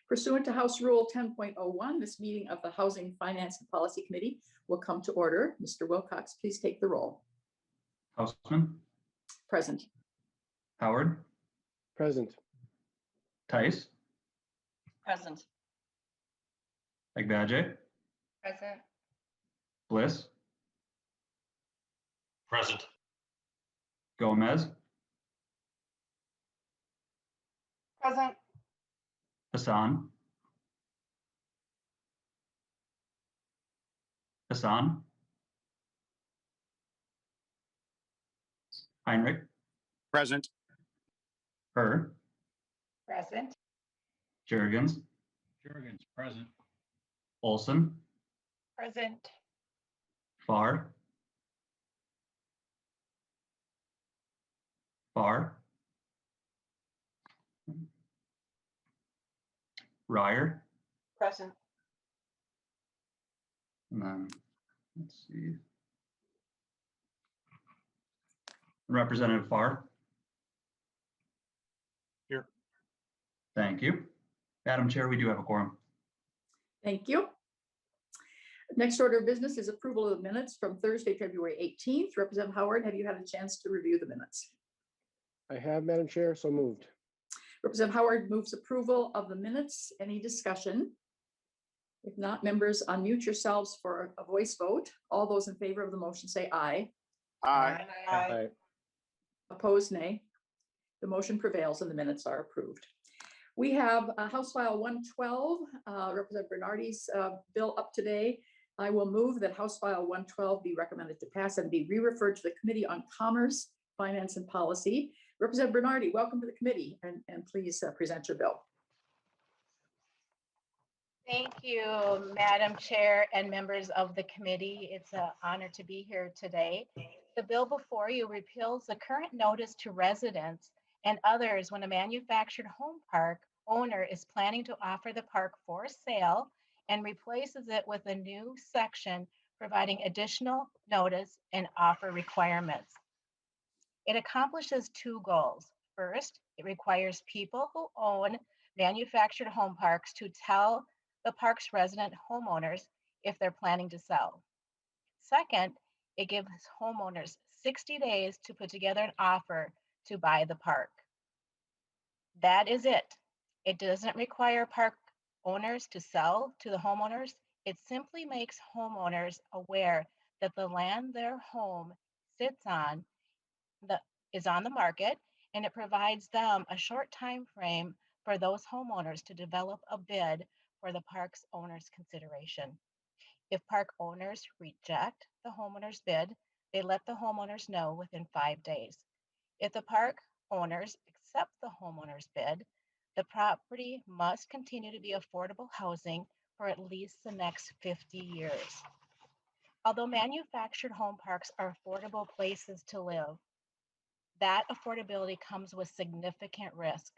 Pursuant to House Rule 10.01, this meeting of the Housing, Finance, and Policy Committee will come to order. Mr. Wilcox, please take the roll. Hausman. Present. Howard. Present. Tice. Present. Agbaje. Present. Bliss. Present. Gomez. Present. Hassan. Hassan. Heinrich. Present. Her. Present. Jurgens. Jurgens, present. Olson. Present. Farr. Farr. Ryer. Present. And then, let's see. Representative Farr. Here. Thank you. Madam Chair, we do have a quorum. Thank you. Next order of business is approval of the minutes from Thursday, February 18th. Representative Howard, have you had a chance to review the minutes? I have, Madam Chair, so moved. Representative Howard moves approval of the minutes. Any discussion? If not, members, unmute yourselves for a voice vote. All those in favor of the motion say aye. Aye. Aye. Opposed, nay. The motion prevails and the minutes are approved. We have House File 112, Representative Bernardy's bill up today. I will move that House File 112 be recommended to pass and be re-referred to the Committee on Commerce, Finance, and Policy. Representative Bernardy, welcome to the committee, and please present your bill. Thank you, Madam Chair and members of the committee. It's an honor to be here today. The bill before you repeals the current notice to residents and others when a manufactured home park owner is planning to offer the park for sale and replaces it with a new section providing additional notice and offer requirements. It accomplishes two goals. First, it requires people who own manufactured home parks to tell the park's resident homeowners if they're planning to sell. Second, it gives homeowners 60 days to put together an offer to buy the park. That is it. It doesn't require park owners to sell to the homeowners. It simply makes homeowners aware that the land their home sits on is on the market, and it provides them a short time frame for those homeowners to develop a bid for the park's owner's consideration. If park owners reject the homeowner's bid, they let the homeowners know within 5 days. If the park owners accept the homeowner's bid, the property must continue to be affordable housing for at least the next 50 years. Although manufactured home parks are affordable places to live, that affordability comes with significant risk.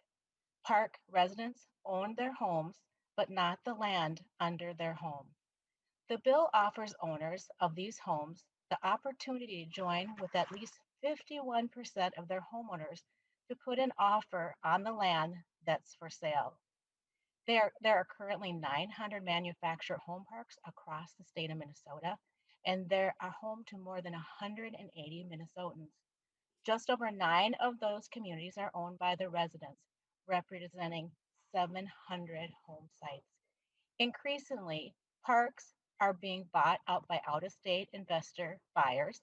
Park residents own their homes, but not the land under their home. The bill offers owners of these homes the opportunity to join with at least 51% of their homeowners to put an offer on the land that's for sale. There are currently 900 manufactured home parks across the state of Minnesota, and they are home to more than 180 Minnesotans. Just over 9 of those communities are owned by the residents, representing 700 home sites. Increasingly, parks are being bought out by out-of-state investor buyers.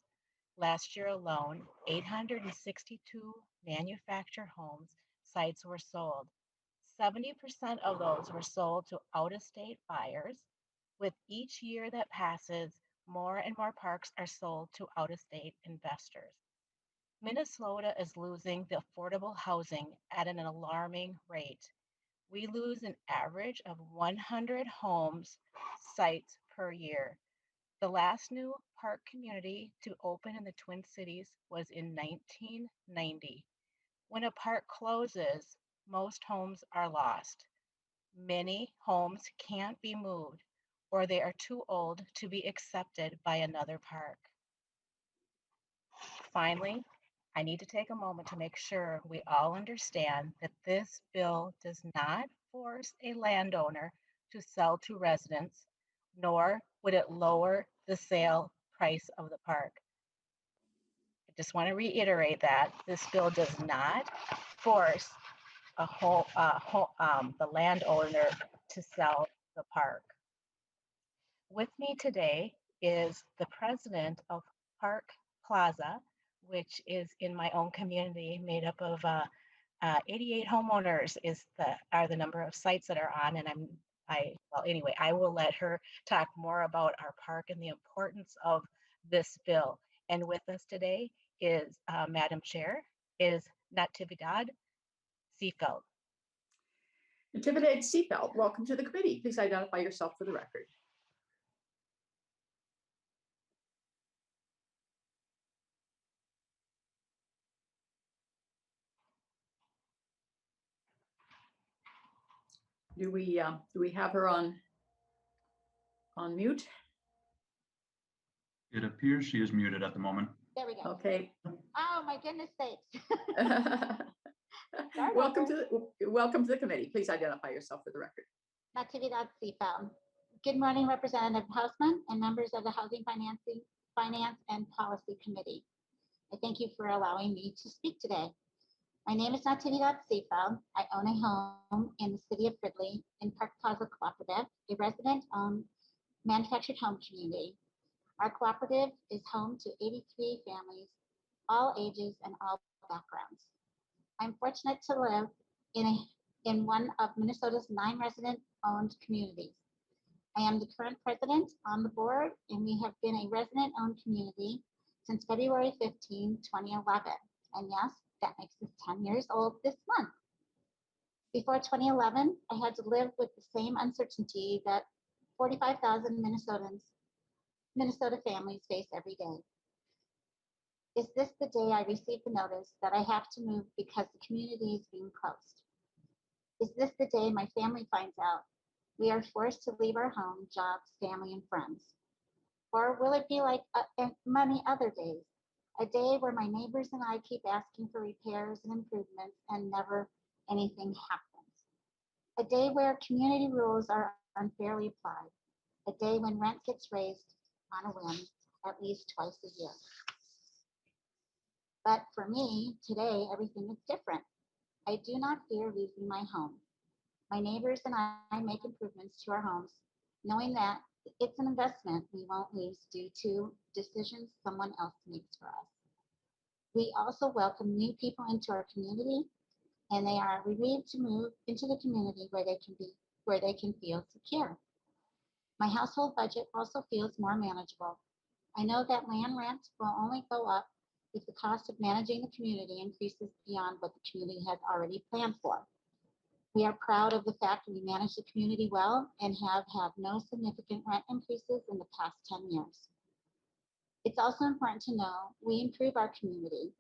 Last year alone, 862 manufactured homes sites were sold. 70% of those were sold to out-of-state buyers. With each year that passes, more and more parks are sold to out-of-state investors. Minnesota is losing the affordable housing at an alarming rate. We lose an average of 100 homes sites per year. The last new park community to open in the Twin Cities was in 1990. When a park closes, most homes are lost. Many homes can't be moved, or they are too old to be accepted by another park. Finally, I need to take a moment to make sure we all understand that this bill does not force a landowner to sell to residents, nor would it lower the sale price of the park. I just want to reiterate that this bill does not force the landowner to sell the park. With me today is the president of Park Plaza, which is in my own community, made up of 88 homeowners are the number of sites that are on. And I will let her talk more about our park and the importance of this bill. And with us today is Madam Chair, is Natividad Seafeld. Natividad Seafeld, welcome to the committee. Please identify yourself for the record. Do we have her on mute? It appears she is muted at the moment. There we go. Okay. Oh, my goodness sakes. Welcome to the committee. Please identify yourself for the record. Natividad Seafeld. Good morning, Representative Hausman and members of the Housing Finance and Policy Committee. I thank you for allowing me to speak today. My name is Natividad Seafeld. I own a home in the city of Fridley in Park Plaza Cooperative, a resident-owned manufactured home community. Our cooperative is home to 83 families, all ages and all backgrounds. I'm fortunate to live in one of Minnesota's 9 resident-owned communities. I am the current president on the board, and we have been a resident-owned community since February 15, 2011. And yes, that makes us 10 years old this month. Before 2011, I had to live with the same uncertainty that 45,000 Minnesota families face every day. Is this the day I received the notice that I have to move because the community is being closed? Is this the day my family finds out we are forced to leave our home, jobs, family, and friends? Or will it be like many other days, a day where my neighbors and I keep asking for repairs and improvements and never anything happens? A day where community rules are unfairly applied, a day when rent gets raised on a whim at least twice a year. But for me, today, everything is different. I do not fear losing my home. My neighbors and I make improvements to our homes, knowing that it's an investment we won't lose due to decisions someone else makes for us. We also welcome new people into our community, and they are relieved to move into the community where they can feel secure. My household budget also feels more manageable. I know that land rent will only go up if the cost of managing the community increases beyond what the community has already planned for. We are proud of the fact that we manage the community well and have had no significant rent increases in the past 10 years. It's also important to know we improve our community.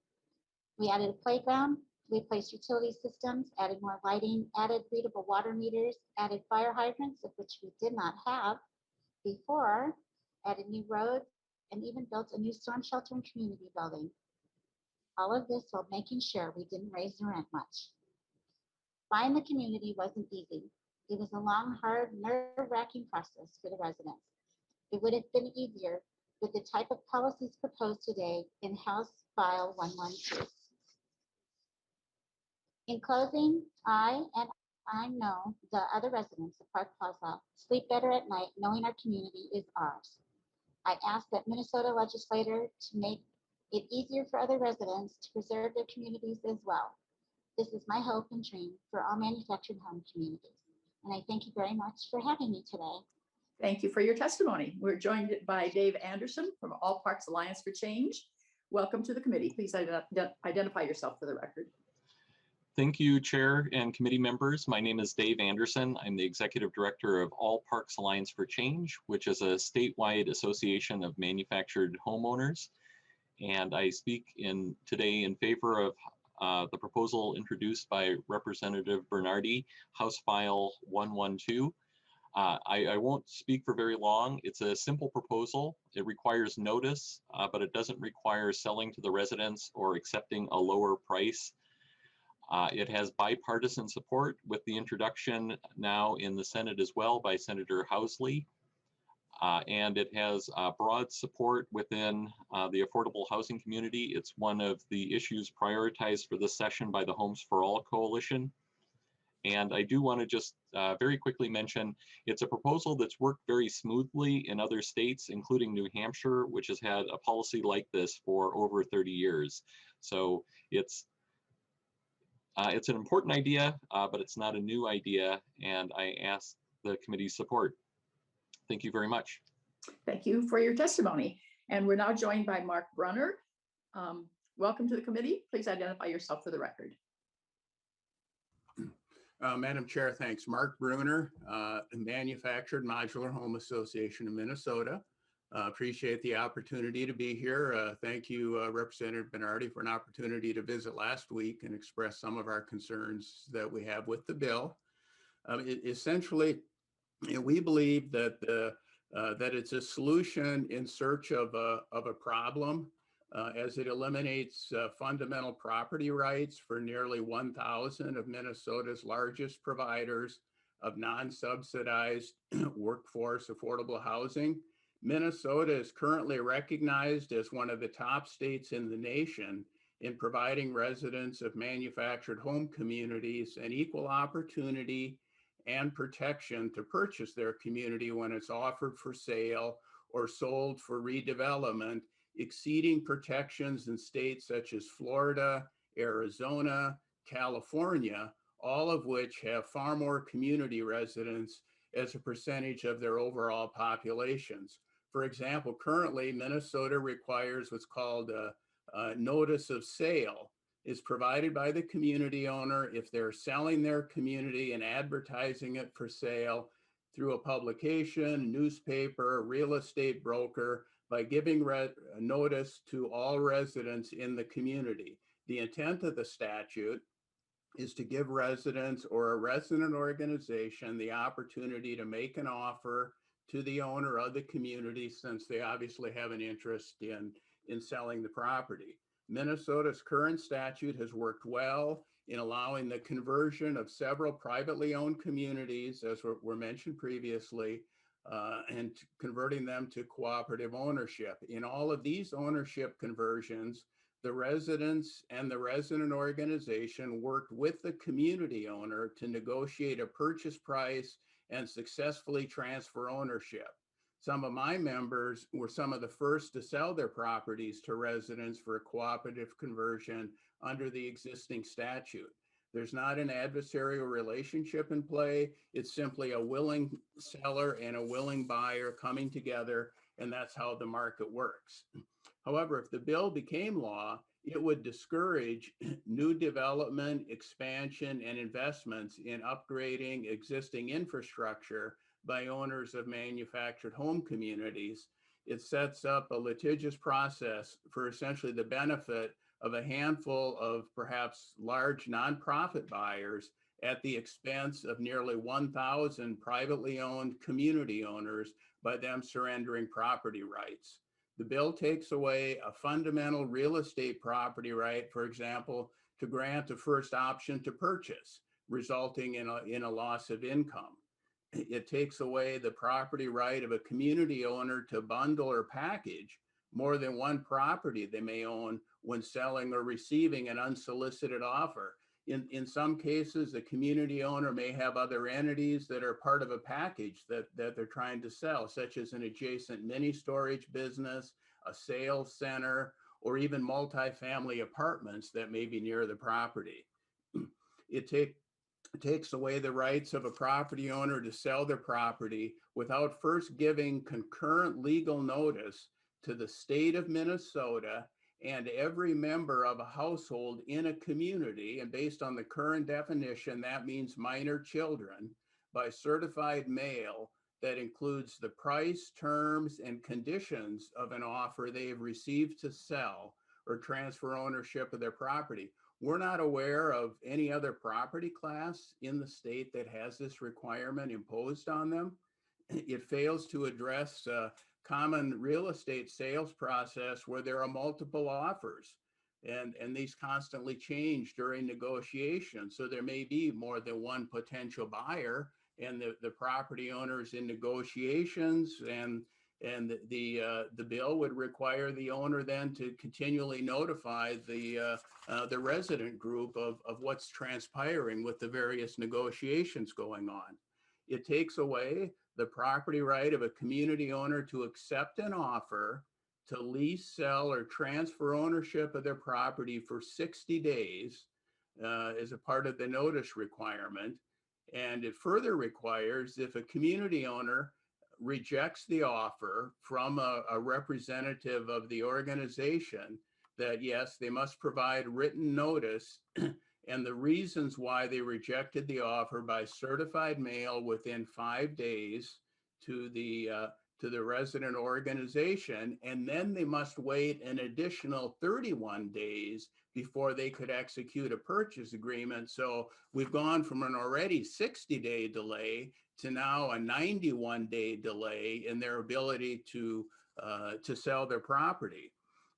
We added a playground, replaced utility systems, added more lighting, added readable water meters, added fire hydrants, of which we did not have before, added new roads, and even built a new storm shelter and community building. All of this while making sure we didn't raise the rent much. Buying the community wasn't easy. It was a long, hard, nerve-wracking process for the residents. It would have been easier with the type of policies proposed today in House File 112. In closing, I know the other residents of Park Plaza sleep better at night knowing our community is ours. I ask that Minnesota legislator to make it easier for other residents to preserve their communities as well. This is my hope and dream for all manufactured home communities. And I thank you very much for having me today. Thank you for your testimony. We're joined by Dave Anderson from All Parks Alliance for Change. Welcome to the committee. Please identify yourself for the record. Thank you, Chair and committee members. My name is Dave Anderson. I'm the Executive Director of All Parks Alliance for Change, which is a statewide association of manufactured homeowners. And I speak today in favor of the proposal introduced by Representative Bernardy, House File 112. I won't speak for very long. It's a simple proposal. It requires notice, but it doesn't require selling to the residents or accepting a lower price. It has bipartisan support with the introduction now in the Senate as well by Senator Housley. And it has broad support within the affordable housing community. It's one of the issues prioritized for this session by the Homes for All Coalition. And I do want to just very quickly mention, it's a proposal that's worked very smoothly in other states, including New Hampshire, which has had a policy like this for over 30 years. So it's an important idea, but it's not a new idea, and I ask the committee's support. Thank you very much. Thank you for your testimony. And we're now joined by Mark Brunner. Welcome to the committee. Please identify yourself for the record. Madam Chair, thanks. Mark Bruner, Manufactured Modular Home Association of Minnesota. Appreciate the opportunity to be here. Thank you, Representative Bernardy, for an opportunity to visit last week and express some of our concerns that we have with the bill. Essentially, we believe that that it's a solution in search of a problem, as it eliminates fundamental property rights for nearly 1,000 of Minnesota's largest providers of non-subsidized workforce affordable housing. Minnesota is currently recognized as one of the top states in the nation in providing residents of manufactured home communities an equal opportunity and protection to purchase their community when it's offered for sale or sold for redevelopment, exceeding protections in states such as Florida, Arizona, California, all of which have far more community residents as a percentage of their overall populations. For example, currently Minnesota requires what's called a notice of sale is provided by the community owner if they're selling their community and advertising it for sale through a publication, newspaper, real estate broker, by giving notice to all residents in the community. The intent of the statute is to give residents or a resident organization the opportunity to make an offer to the owner of the community, since they obviously have an interest in selling the property. Minnesota's current statute has worked well in allowing the conversion of several privately owned communities, as were mentioned previously, and converting them to cooperative ownership. In all of these ownership conversions, the residents and the resident organization worked with the community owner to negotiate a purchase price and successfully transfer ownership. Some of my members were some of the first to sell their properties to residents for a cooperative conversion under the existing statute. There's not an adversarial relationship in play. It's simply a willing seller and a willing buyer coming together, and that's how the market works. However, if the bill became law, it would discourage new development, expansion, and investments in upgrading existing infrastructure by owners of manufactured home communities. It sets up a litigious process for essentially the benefit of a handful of perhaps large nonprofit buyers at the expense of nearly 1,000 privately owned community owners by them surrendering property rights. The bill takes away a fundamental real estate property right, for example, to grant a first option to purchase, resulting in a loss of income. It takes away the property right of a community owner to bundle or package more than one property they may own when selling or receiving an unsolicited offer. In some cases, the community owner may have other entities that are part of a package that they're trying to sell, such as an adjacent mini storage business, a sales center, or even multifamily apartments that may be near the property. It takes away the rights of a property owner to sell their property without first giving concurrent legal notice to the state of Minnesota and every member of a household in a community, and based on the current definition, that means minor children, by certified mail that includes the price, terms, and conditions of an offer they have received to sell or transfer ownership of their property. We're not aware of any other property class in the state that has this requirement imposed on them. It fails to address common real estate sales process where there are multiple offers and these constantly change during negotiation. So there may be more than one potential buyer, and the property owners in negotiations, and the bill would require the owner then to continually notify the resident group of what's transpiring with the various negotiations going on. It takes away the property right of a community owner to accept an offer to lease, sell, or transfer ownership of their property for 60 days as a part of the notice requirement. And it further requires, if a community owner rejects the offer from a representative of the organization, that yes, they must provide written notice and the reasons why they rejected the offer by certified mail within 5 days to the resident organization, and then they must wait an additional 31 days before they could execute a purchase agreement. So we've gone from an already 60-day delay to now a 91-day delay in their ability to sell their property.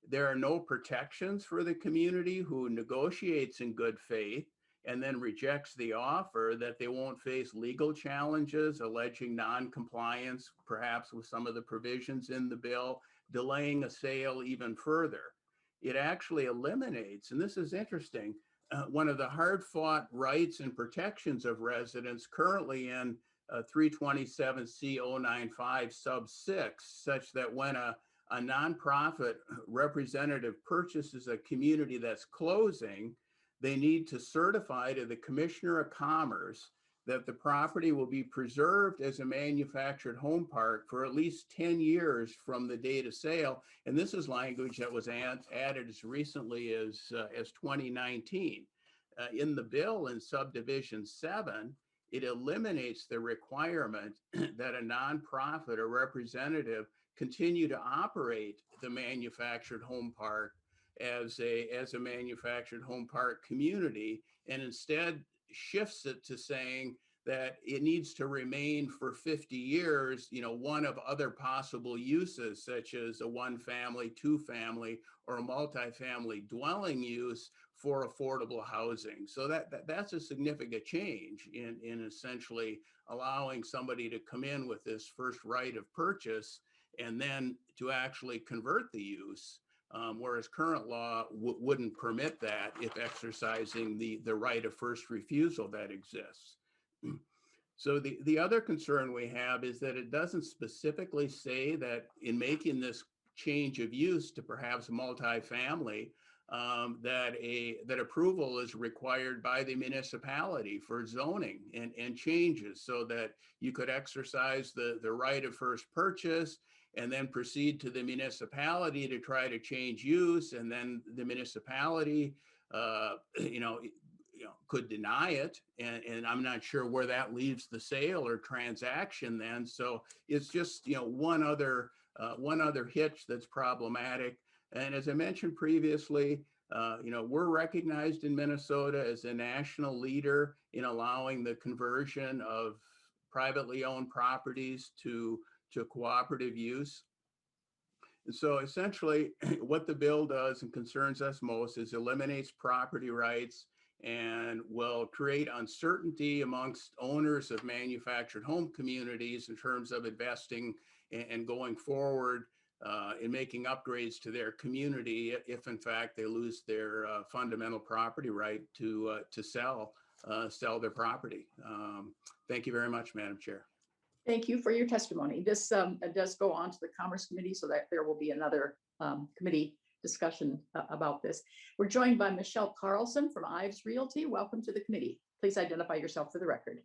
There are no protections for the community who negotiates in good faith and then rejects the offer, that they won't face legal challenges alleging non-compliance, perhaps with some of the provisions in the bill, delaying a sale even further. It actually eliminates, and this is interesting, one of the hard-fought rights and protections of residents currently in 327C095 sub 6, such that when a nonprofit representative purchases a community that's closing, they need to certify to the Commissioner of Commerce that the property will be preserved as a manufactured home park for at least 10 years from the date of sale. And this is language that was added as recently as 2019. In the bill in subdivision 7, it eliminates the requirement that a nonprofit or representative continue to operate the manufactured home park as a manufactured home park community, and instead shifts it to saying that it needs to remain for 50 years, one of other possible uses, such as a 1-family, 2-family, or a multifamily dwelling use for affordable housing. So that's a significant change in essentially allowing somebody to come in with this first right of purchase and then to actually convert the use. Whereas current law wouldn't permit that if exercising the right of first refusal that exists. So the other concern we have is that it doesn't specifically say that in making this change of use to perhaps multifamily, that approval is required by the municipality for zoning and changes, so that you could exercise the right of first purchase and then proceed to the municipality to try to change use, and then the municipality, could deny it, and I'm not sure where that leaves the sale or transaction then. So it's just one other hitch that's problematic. And as I mentioned previously, we're recognized in Minnesota as a national leader in allowing the conversion of privately owned properties to cooperative use. And so essentially what the bill does and concerns us most is eliminates property rights and will create uncertainty amongst owners of manufactured home communities in terms of investing and going forward in making upgrades to their community if in fact they lose their fundamental property right to sell their property. Thank you very much, Madam Chair. Thank you for your testimony. This does go on to the Commerce Committee, so that there will be another committee discussion about this. We're joined by Michelle Carlson from Ives Realty. Welcome to the committee. Please identify yourself for the record.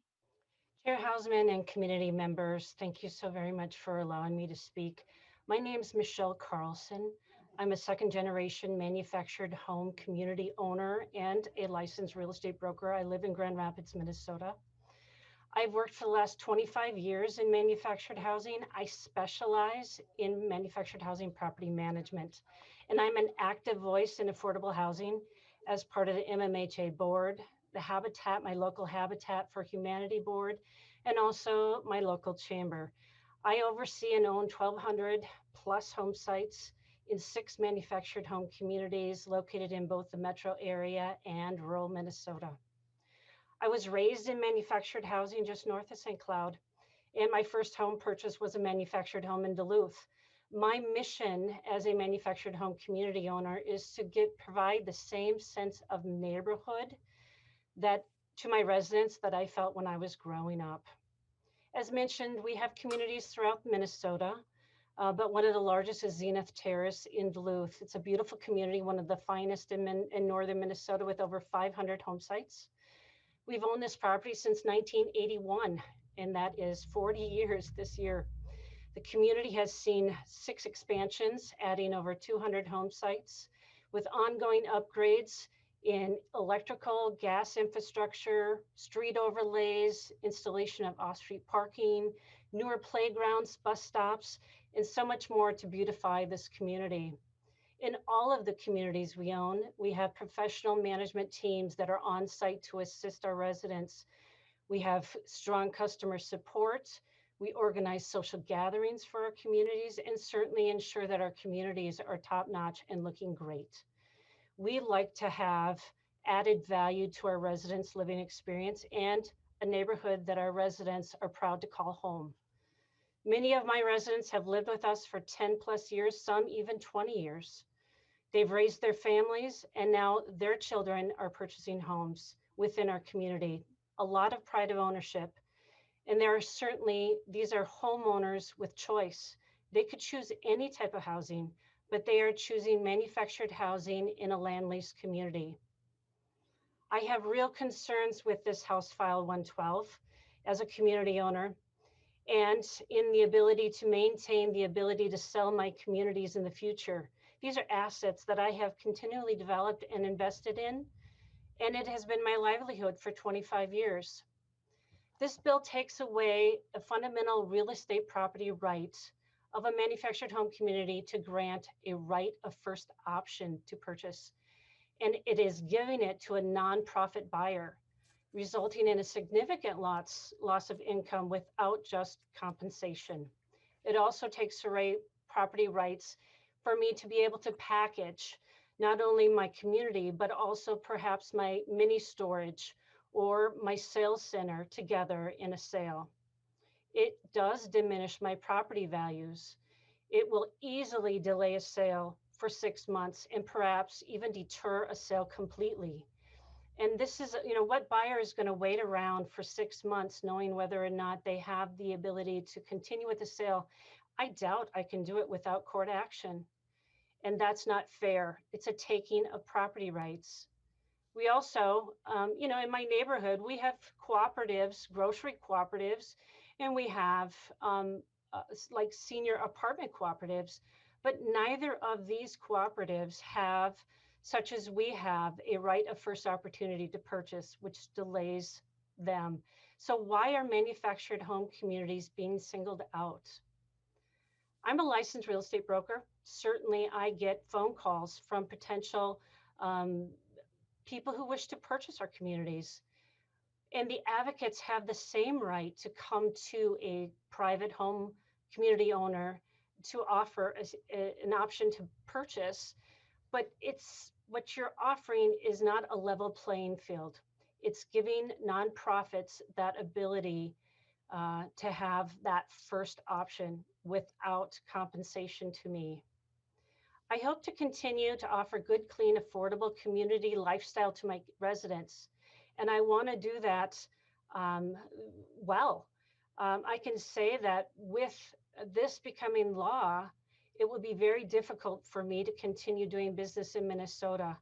Chair Hausman and community members, thank you so very much for allowing me to speak. My name is Michelle Carlson. I'm a second-generation manufactured home community owner and a licensed real estate broker. I live in Grand Rapids, Minnesota. I've worked for the last 25 years in manufactured housing. I specialize in manufactured housing property management, and I'm an active voice in affordable housing as part of the MMHA board, the Habitat, my local Habitat for Humanity board, and also my local chamber. I oversee and own 1,200 plus home sites in 6 manufactured home communities located in both the metro area and rural Minnesota. I was raised in manufactured housing just north of St. Cloud, and my first home purchase was a manufactured home in Duluth. My mission as a manufactured home community owner is to provide the same sense of neighborhood that to my residents that I felt when I was growing up. As mentioned, we have communities throughout Minnesota, but one of the largest is Zenith Terrace in Duluth. It's a beautiful community, one of the finest in northern Minnesota with over 500 home sites. We've owned this property since 1981, and that is 40 years this year. The community has seen 6 expansions, adding over 200 home sites with ongoing upgrades in electrical, gas infrastructure, street overlays, installation of off-street parking, newer playgrounds, bus stops, and so much more to beautify this community. In all of the communities we own, we have professional management teams that are on site to assist our residents. We have strong customer support. We organize social gatherings for our communities and certainly ensure that our communities are top-notch and looking great. We like to have added value to our residents' living experience and a neighborhood that our residents are proud to call home. Many of my residents have lived with us for 10 plus years, some even 20 years. They've raised their families and now their children are purchasing homes within our community. A lot of pride of ownership. And there are certainly, these are homeowners with choice. They could choose any type of housing, but they are choosing manufactured housing in a land lease community. I have real concerns with this House File 112 as a community owner and in the ability to maintain the ability to sell my communities in the future. These are assets that I have continually developed and invested in, and it has been my livelihood for 25 years. This bill takes away a fundamental real estate property right of a manufactured home community to grant a right of first option to purchase. And it is giving it to a nonprofit buyer, resulting in a significant loss of income without just compensation. It also takes away property rights for me to be able to package not only my community, but also perhaps my mini storage or my sales center together in a sale. It does diminish my property values. It will easily delay a sale for 6 months and perhaps even deter a sale completely. And this is, what buyer is going to wait around for 6 months knowing whether or not they have the ability to continue with the sale? I doubt I can do it without court action. And that's not fair. It's a taking of property rights. We also, in my neighborhood, we have cooperatives, grocery cooperatives, and we have like senior apartment cooperatives, but neither of these cooperatives have, such as we have, a right of first opportunity to purchase, which delays them. So why are manufactured home communities being singled out? I'm a licensed real estate broker. Certainly I get phone calls from potential people who wish to purchase our communities. And the advocates have the same right to come to a private home community owner to offer an option to purchase, but it's what you're offering is not a level playing field. It's giving nonprofits that ability to have that first option without compensation to me. I hope to continue to offer good, clean, affordable community lifestyle to my residents. And I want to do that well. I can say that with this becoming law, it will be very difficult for me to continue doing business in Minnesota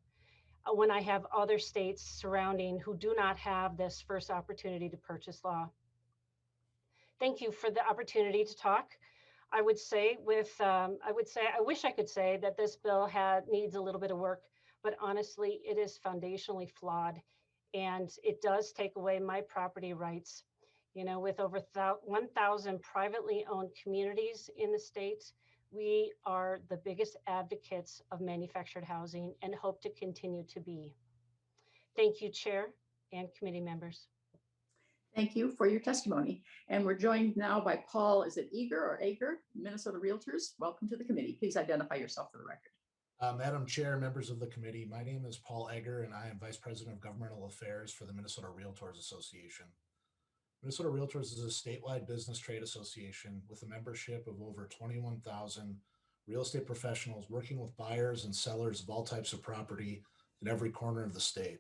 when I have other states surrounding who do not have this first opportunity to purchase law. Thank you for the opportunity to talk. I would say I wish I could say that this bill needs a little bit of work, but honestly, it is foundationally flawed and it does take away my property rights. With over 1,000 privately owned communities in the state, we are the biggest advocates of manufactured housing and hope to continue to be. Thank you, Chair and committee members. Thank you for your testimony. And we're joined now by Paul, is it Eager or Ager, Minnesota Realtors? Welcome to the committee. Please identify yourself for the record. Madam Chair, members of the committee, my name is Paul Egger, and I am Vice President of Governmental Affairs for the Minnesota Realtors Association. Minnesota Realtors is a statewide business trade association with a membership of over 21,000 real estate professionals working with buyers and sellers of all types of property in every corner of the state.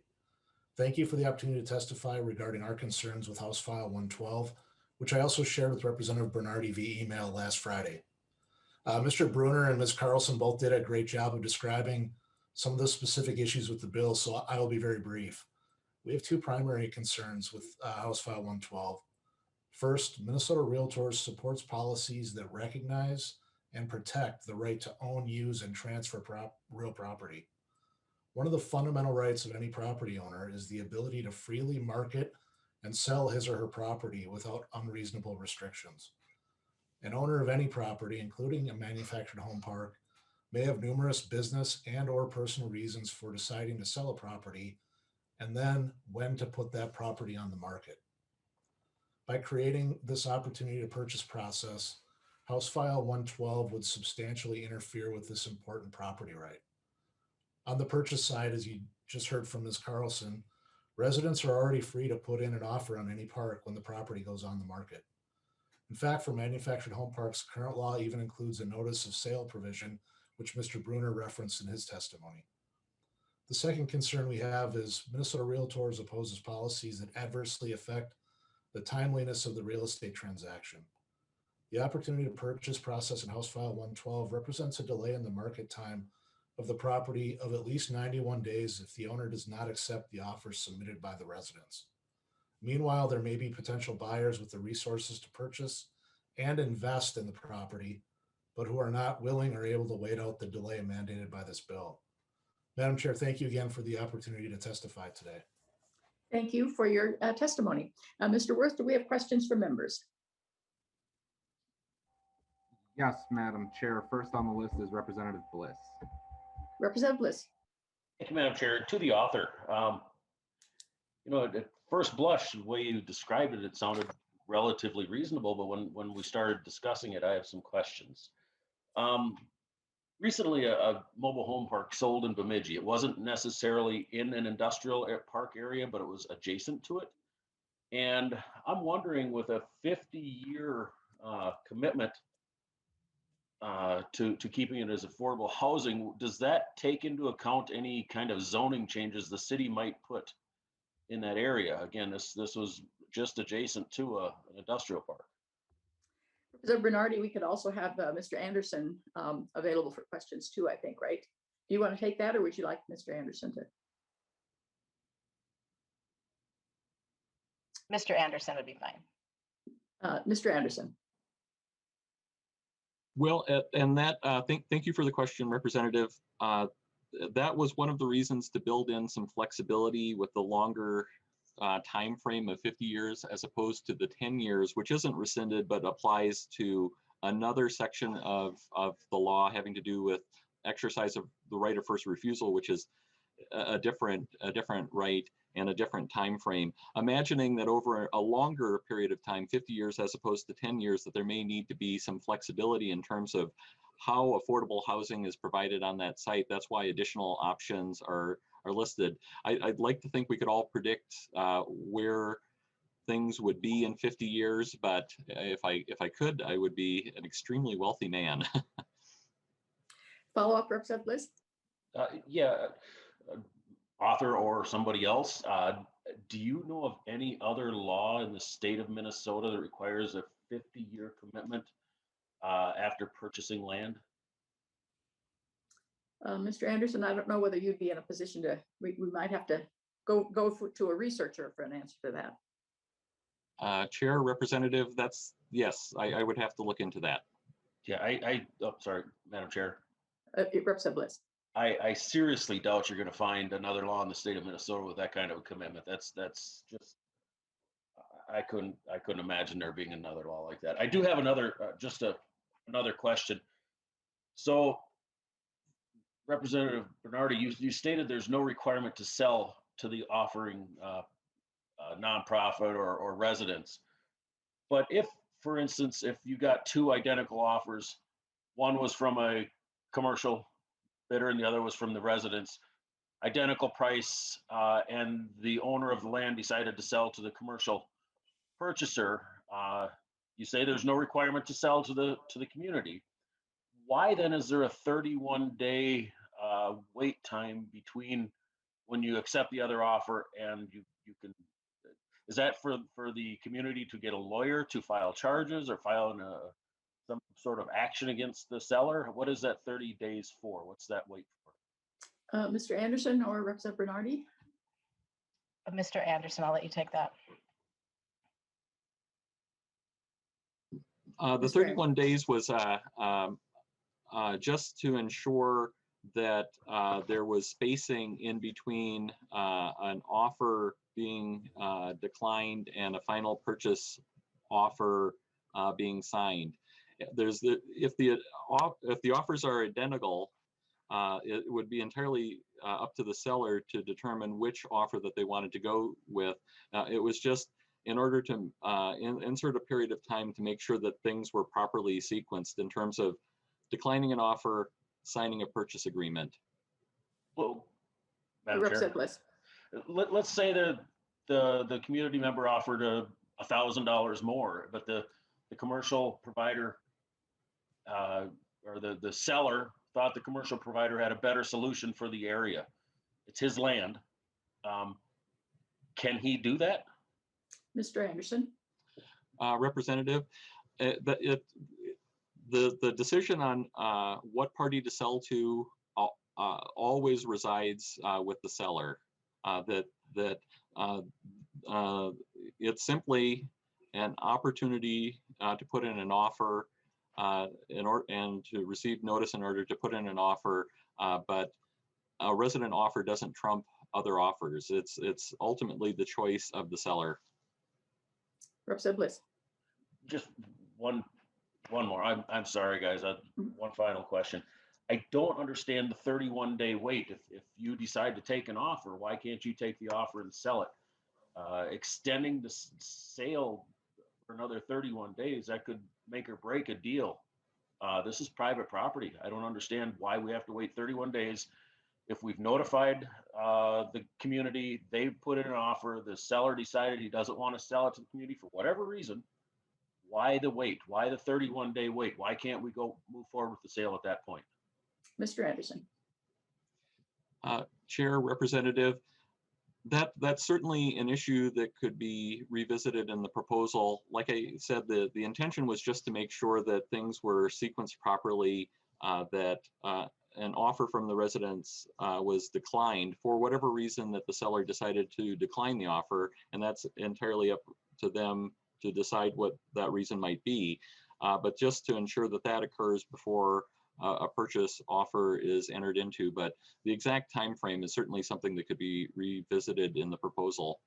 Thank you for the opportunity to testify regarding our concerns with House File 112, which I also shared with Representative Bernardy via email last Friday. Mr. Bruner and Ms. Carlson both did a great job of describing some of the specific issues with the bill, so I will be very brief. We have two primary concerns with House File 112. First, Minnesota Realtors supports policies that recognize and protect the right to own, use, and transfer real property. One of the fundamental rights of any property owner is the ability to freely market and sell his or her property without unreasonable restrictions. An owner of any property, including a manufactured home park, may have numerous business and or personal reasons for deciding to sell a property and then when to put that property on the market. By creating this opportunity to purchase process, House File 112 would substantially interfere with this important property right. On the purchase side, as you just heard from Ms. Carlson, residents are already free to put in an offer on any park when the property goes on the market. In fact, for manufactured home parks, current law even includes a notice of sale provision, which Mr. Bruner referenced in his testimony. The second concern we have is Minnesota Realtors opposes policies that adversely affect the timeliness of the real estate transaction. The opportunity to purchase process in House File 112 represents a delay in the market time of the property of at least 91 days if the owner does not accept the offers submitted by the residents. Meanwhile, there may be potential buyers with the resources to purchase and invest in the property, but who are not willing or able to wait out the delay mandated by this bill. Madam Chair, thank you again for the opportunity to testify today. Thank you for your testimony. Mr. Worth, do we have questions from members? Yes, Madam Chair. First on the list is Representative Bliss. Representative Bliss. Thank you, Madam Chair. To the author, at first blush, the way you described it, it sounded relatively reasonable, but when we started discussing it, I have some questions. Recently, a mobile home park sold in Bemidji. It wasn't necessarily in an industrial park area, but it was adjacent to it. And I'm wondering, with a 50-year commitment to keeping it as affordable housing, does that take into account any kind of zoning changes the city might put in that area? Again, this was just adjacent to an industrial park. Representative Bernardy, we could also have Mr. Anderson available for questions too, I think, right? Do you want to take that, or would you like Mr. Anderson to? Mr. Anderson would be fine. Mr. Anderson. Well, and that, thank you for the question, Representative. That was one of the reasons to build in some flexibility with the longer time frame of 50 years as opposed to the 10 years, which isn't rescinded but applies to another section of the law having to do with exercise of the right of first refusal, which is a different right and a different time frame. Imagining that over a longer period of time, 50 years as opposed to 10 years, that there may need to be some flexibility in terms of how affordable housing is provided on that site. That's why additional options are listed. I'd like to think we could all predict where things would be in 50 years, but if I could, I would be an extremely wealthy man. Follow up, Representative Bliss. Yeah, author or somebody else, do you know of any other law in the state of Minnesota that requires a 50-year commitment after purchasing land? Mr. Anderson, I don't know whether you'd be in a position to, we might have to go to a researcher for an answer to that. Chair, Representative, yes, I would have to look into that. Yeah, sorry, Madam Chair. Representative Bliss. I seriously doubt you're going to find another law in the state of Minnesota with that kind of a commitment. That's just, I couldn't imagine there being another law like that. I do have another, another question. So, Representative Bernardy, you stated there's no requirement to sell to the offering nonprofit or residents. But if, for instance, if you got two identical offers, one was from a commercial bidder and the other was from the residents, identical price, and the owner of the land decided to sell to the commercial purchaser, you say there's no requirement to sell to the community. Why then is there a 31-day wait time between when you accept the other offer and you can? Is that for the community to get a lawyer to file charges or file some sort of action against the seller? What is that 30 days for? What's that wait for? Mr. Anderson or Representative Bernardy? Mr. Anderson, I'll let you take that. The 31 days was just to ensure that there was spacing in between an offer being declined and a final purchase offer being signed. If the offers are identical, it would be entirely up to the seller to determine which offer that they wanted to go with. It was just in order to insert a period of time to make sure that things were properly sequenced in terms of declining an offer, signing a purchase agreement. Well, Madam Chair, let's say that the community member offered $1,000 more, but the commercial provider or the seller thought the commercial provider had a better solution for the area. It's his land. Can he do that? Mr. Anderson. Representative, the decision on what party to sell to always resides with the seller. It's simply an opportunity to put in an offer and to receive notice in order to put in an offer, but a resident offer doesn't trump other offers. It's ultimately the choice of the seller. Representative Bliss. Just one more. I'm sorry, guys. One final question. I don't understand the 31-day wait. If you decide to take an offer, why can't you take the offer and sell it? Extending the sale for another 31 days, that could make or break a deal. This is private property. I don't understand why we have to wait 31 days. If we've notified the community, they've put in an offer, the seller decided he doesn't want to sell it to the community for whatever reason, why the wait? Why the 31-day wait? Why can't we go move forward with the sale at that point? Mr. Anderson. Chair, Representative, that's certainly an issue that could be revisited in the proposal. Like I said, the intention was just to make sure that things were sequenced properly, that an offer from the residents was declined for whatever reason that the seller decided to decline the offer, and that's entirely up to them to decide what that reason might be. But just to ensure that that occurs before a purchase offer is entered into, but the exact time frame is certainly something that could be revisited in the proposal.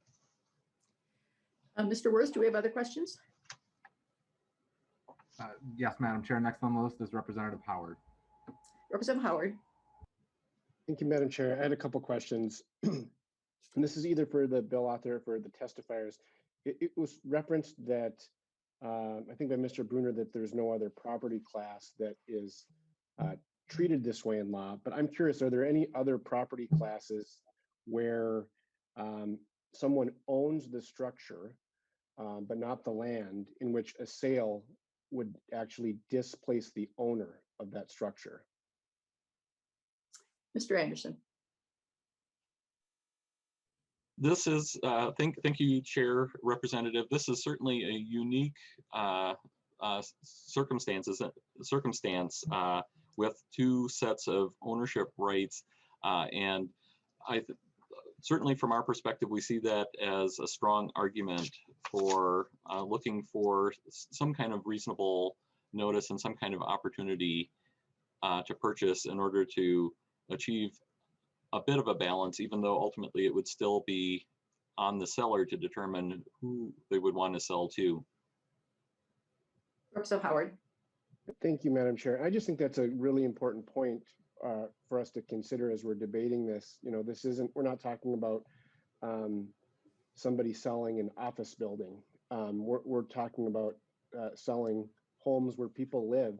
Mr. Wirth, do we have other questions? Yes, Madam Chair. Next on the list is Representative Howard. Representative Howard. Thank you, Madam Chair. I had a couple questions. And this is either for the bill author or for the testifiers. It was referenced that, I think by Mr. Bruner, that there's no other property class that is treated this way in law, but I'm curious, are there any other property classes where someone owns the structure, but not the land, in which a sale would actually displace the owner of that structure? Mr. Anderson. This is, thank you, Chair, Representative. This is certainly a unique circumstance with two sets of ownership rights. And certainly from our perspective, we see that as a strong argument for looking for some kind of reasonable notice and some kind of opportunity to purchase in order to achieve a bit of a balance, even though ultimately it would still be on the seller to determine who they would want to sell to. Representative Howard. Thank you, Madam Chair. I just think that's a really important point for us to consider as we're debating this. You know, this isn't, we're not talking about somebody selling an office building. We're talking about selling homes where people live.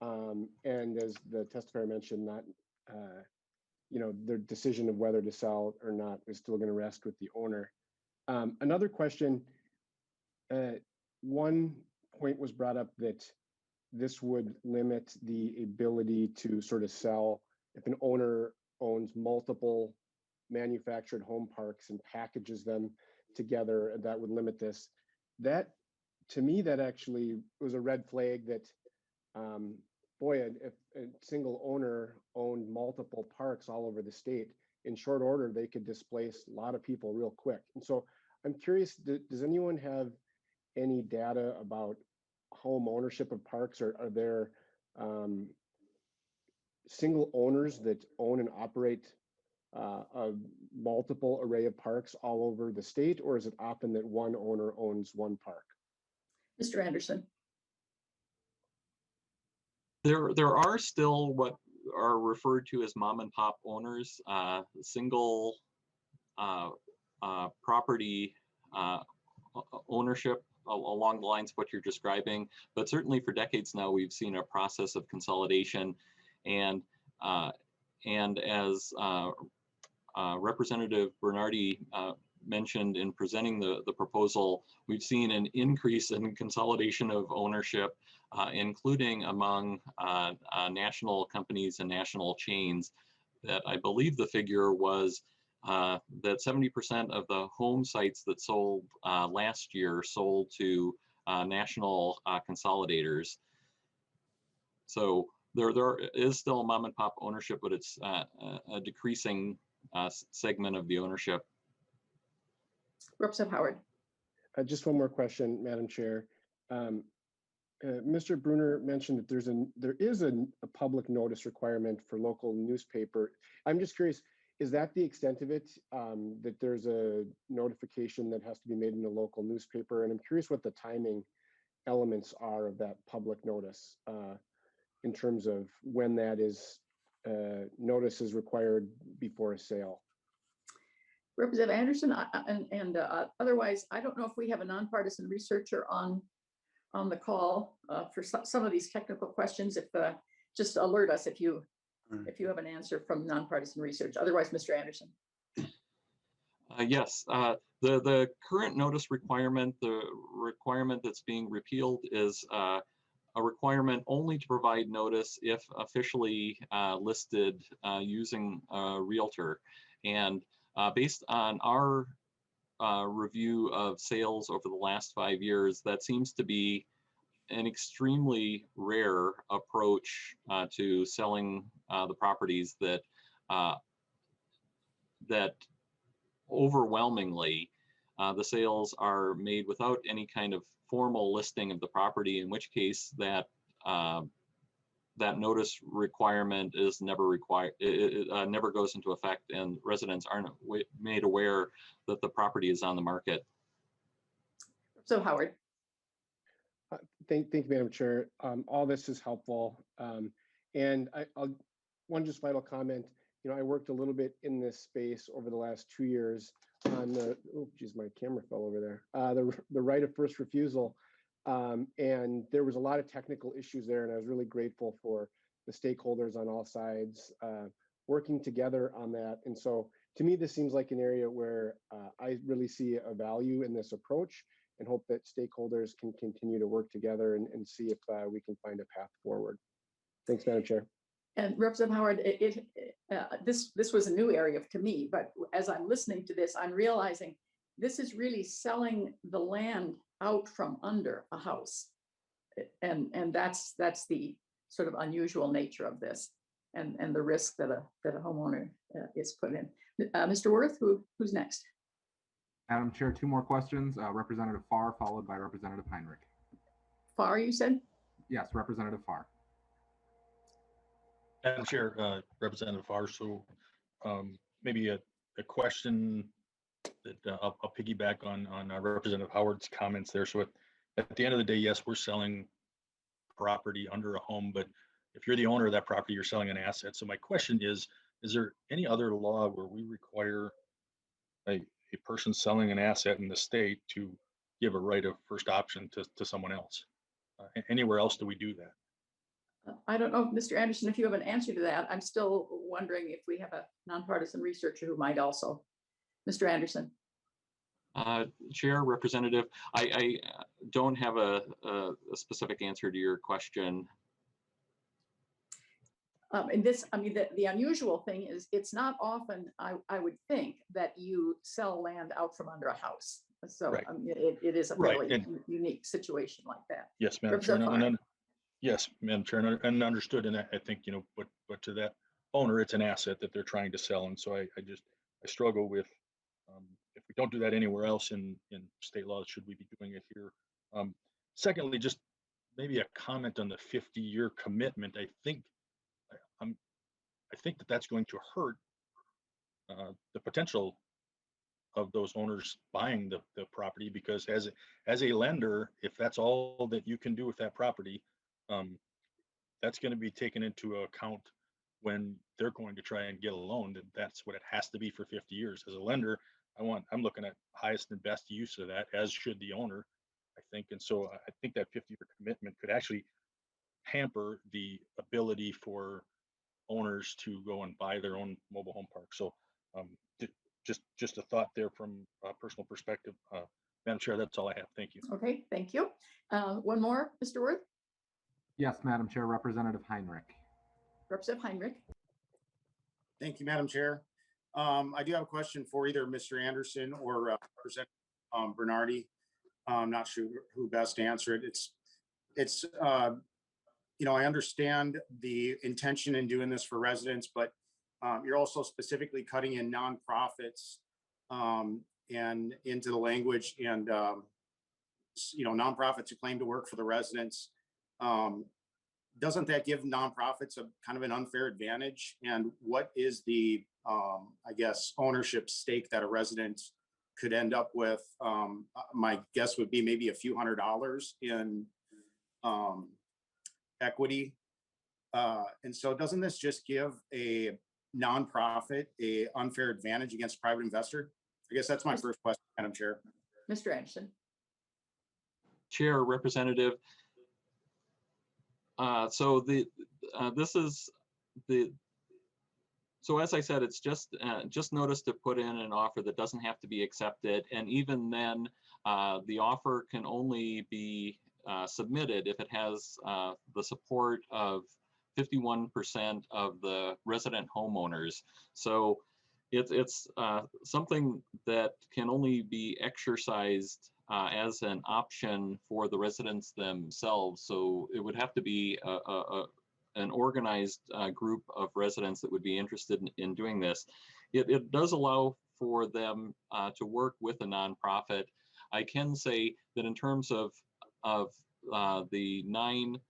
And as the testifier mentioned, not, their decision of whether to sell or not is still going to rest with the owner. Another question, one point was brought up that this would limit the ability to sort of sell if an owner owns multiple manufactured home parks and packages them together, that would limit this. That, to me, that actually was a red flag that, boy, if a single owner owned multiple parks all over the state, in short order, they could displace a lot of people real quick. And so I'm curious, does anyone have any data about home ownership of parks, or are there single owners that own and operate a multiple array of parks all over the state, or is it often that one owner owns one park? Mr. Anderson. There are still what are referred to as mom and pop owners, single property ownership along the lines of what you're describing. But certainly for decades now, we've seen a process of consolidation, and as Representative Bernardy mentioned in presenting the proposal, we've seen an increase in consolidation of ownership, including among national companies and national chains. That I believe the figure was that 70% of the home sites that sold last year sold to national consolidators. So there is still mom and pop ownership, but it's a decreasing segment of the ownership. Representative Howard. Just one more question, Madam Chair. Mr. Bruner mentioned that there is a public notice requirement for local newspaper. I'm just curious, is that the extent of it, that there's a notification that has to be made in the local newspaper? And I'm curious what the timing elements are of that public notice in terms of when that is, notice is required before a sale. Representative Anderson, and otherwise, I don't know if we have a nonpartisan researcher on the call for some of these technical questions. If just alert us if you have an answer from nonpartisan research. Otherwise, Mr. Anderson. Yes, the current notice requirement, the requirement that's being repealed, is a requirement only to provide notice if officially listed using a realtor. And based on our review of sales over the last 5 years, that seems to be an extremely rare approach to selling the properties. That overwhelmingly the sales are made without any kind of formal listing of the property, in which case that that notice requirement is never required. It never goes into effect, and residents aren't made aware that the property is on the market. So Howard. Thank you, Madam Chair. All this is helpful. And one just final comment. I worked a little bit in this space over the last 2 years on the, oh geez, my camera fell over there, the right of first refusal. And there was a lot of technical issues there, and I was really grateful for the stakeholders on all sides working together on that. And so to me, this seems like an area where I really see a value in this approach, and hope that stakeholders can continue to work together and see if we can find a path forward. Thanks, Madam Chair. And Representative Howard, this was a new area to me, but as I'm listening to this, I'm realizing this is really selling the land out from under a house. And that's the sort of unusual nature of this, and the risk that a homeowner is put in. Mr. Worth, who's next? Madam Chair, 2 more questions. Representative Farr, followed by Representative Heinrich. Farr, you said? Yes, Representative Farr. Madam Chair, Representative Farr, so maybe a question that I'll piggyback on Representative Howard's comments there. So at the end of the day, yes, we're selling property under a home, but if you're the owner of that property, you're selling an asset. So my question is there any other law where we require a a person selling an asset in the state to give a right of first option to someone else. Anywhere else do we do that? I don't know, Mr. Anderson, if you have an answer to that. I'm still wondering if we have a nonpartisan researcher who might also. Mr. Anderson. Chair, Representative, I don't have a specific answer to your question. And this, I mean, the unusual thing is it's not often, I would think, that you sell land out from under a house. So Right. I mean, it is a Right, fairly and- unique situation like that. Yes, Madam Chair. Representative Farr. Yes, Madam Chair, and understood. And I think, but to that owner, it's an asset that they're trying to sell. And so I struggle with, if we don't do that anywhere else in state law, should we be doing it here? Secondly, just maybe a comment on the 50-year commitment. I think that's going to hurt the potential of those owners buying the property, because as a lender, if that's all that you can do with that property, that's going to be taken into account when they're going to try and get a loan. That's what it has to be for 50 years. As a lender, I'm looking at highest and best use of that, as should the owner, I think. And so I think that 50-year commitment could actually hamper the ability for owners to go and buy their own mobile home park. So just a thought there from a personal perspective. Madam Chair, that's all I have. Thank you. Okay, thank you. One more, Mr. Worth. Yes, Madam Chair, Representative Heinrich. Representative Heinrich. Thank you, Madam Chair. I do have a question for either Mr. Anderson or Representative Bernardy. I'm not sure who best to answer it. It's I understand the intention in doing this for residents, but you're also specifically cutting in nonprofits and into the language, and nonprofits who claim to work for the residents. Doesn't that give nonprofits a kind of an unfair advantage? And what is the, I guess, ownership stake that a resident could end up with? My guess would be maybe a few $100s in equity. And so doesn't this just give a nonprofit a unfair advantage against a private investor? I guess that's my first question, Madam Chair. Mr. Anderson. Chair, Representative. So as I said, it's just notice to put in an offer that doesn't have to be accepted, and even then, the offer can only be submitted if it has the support of 51% of the resident homeowners. So it's something that can only be exercised as an option for the residents themselves. So it would have to be an organized group of residents that would be interested in doing this. It does allow for them to work with a nonprofit. I can say that in terms of the 9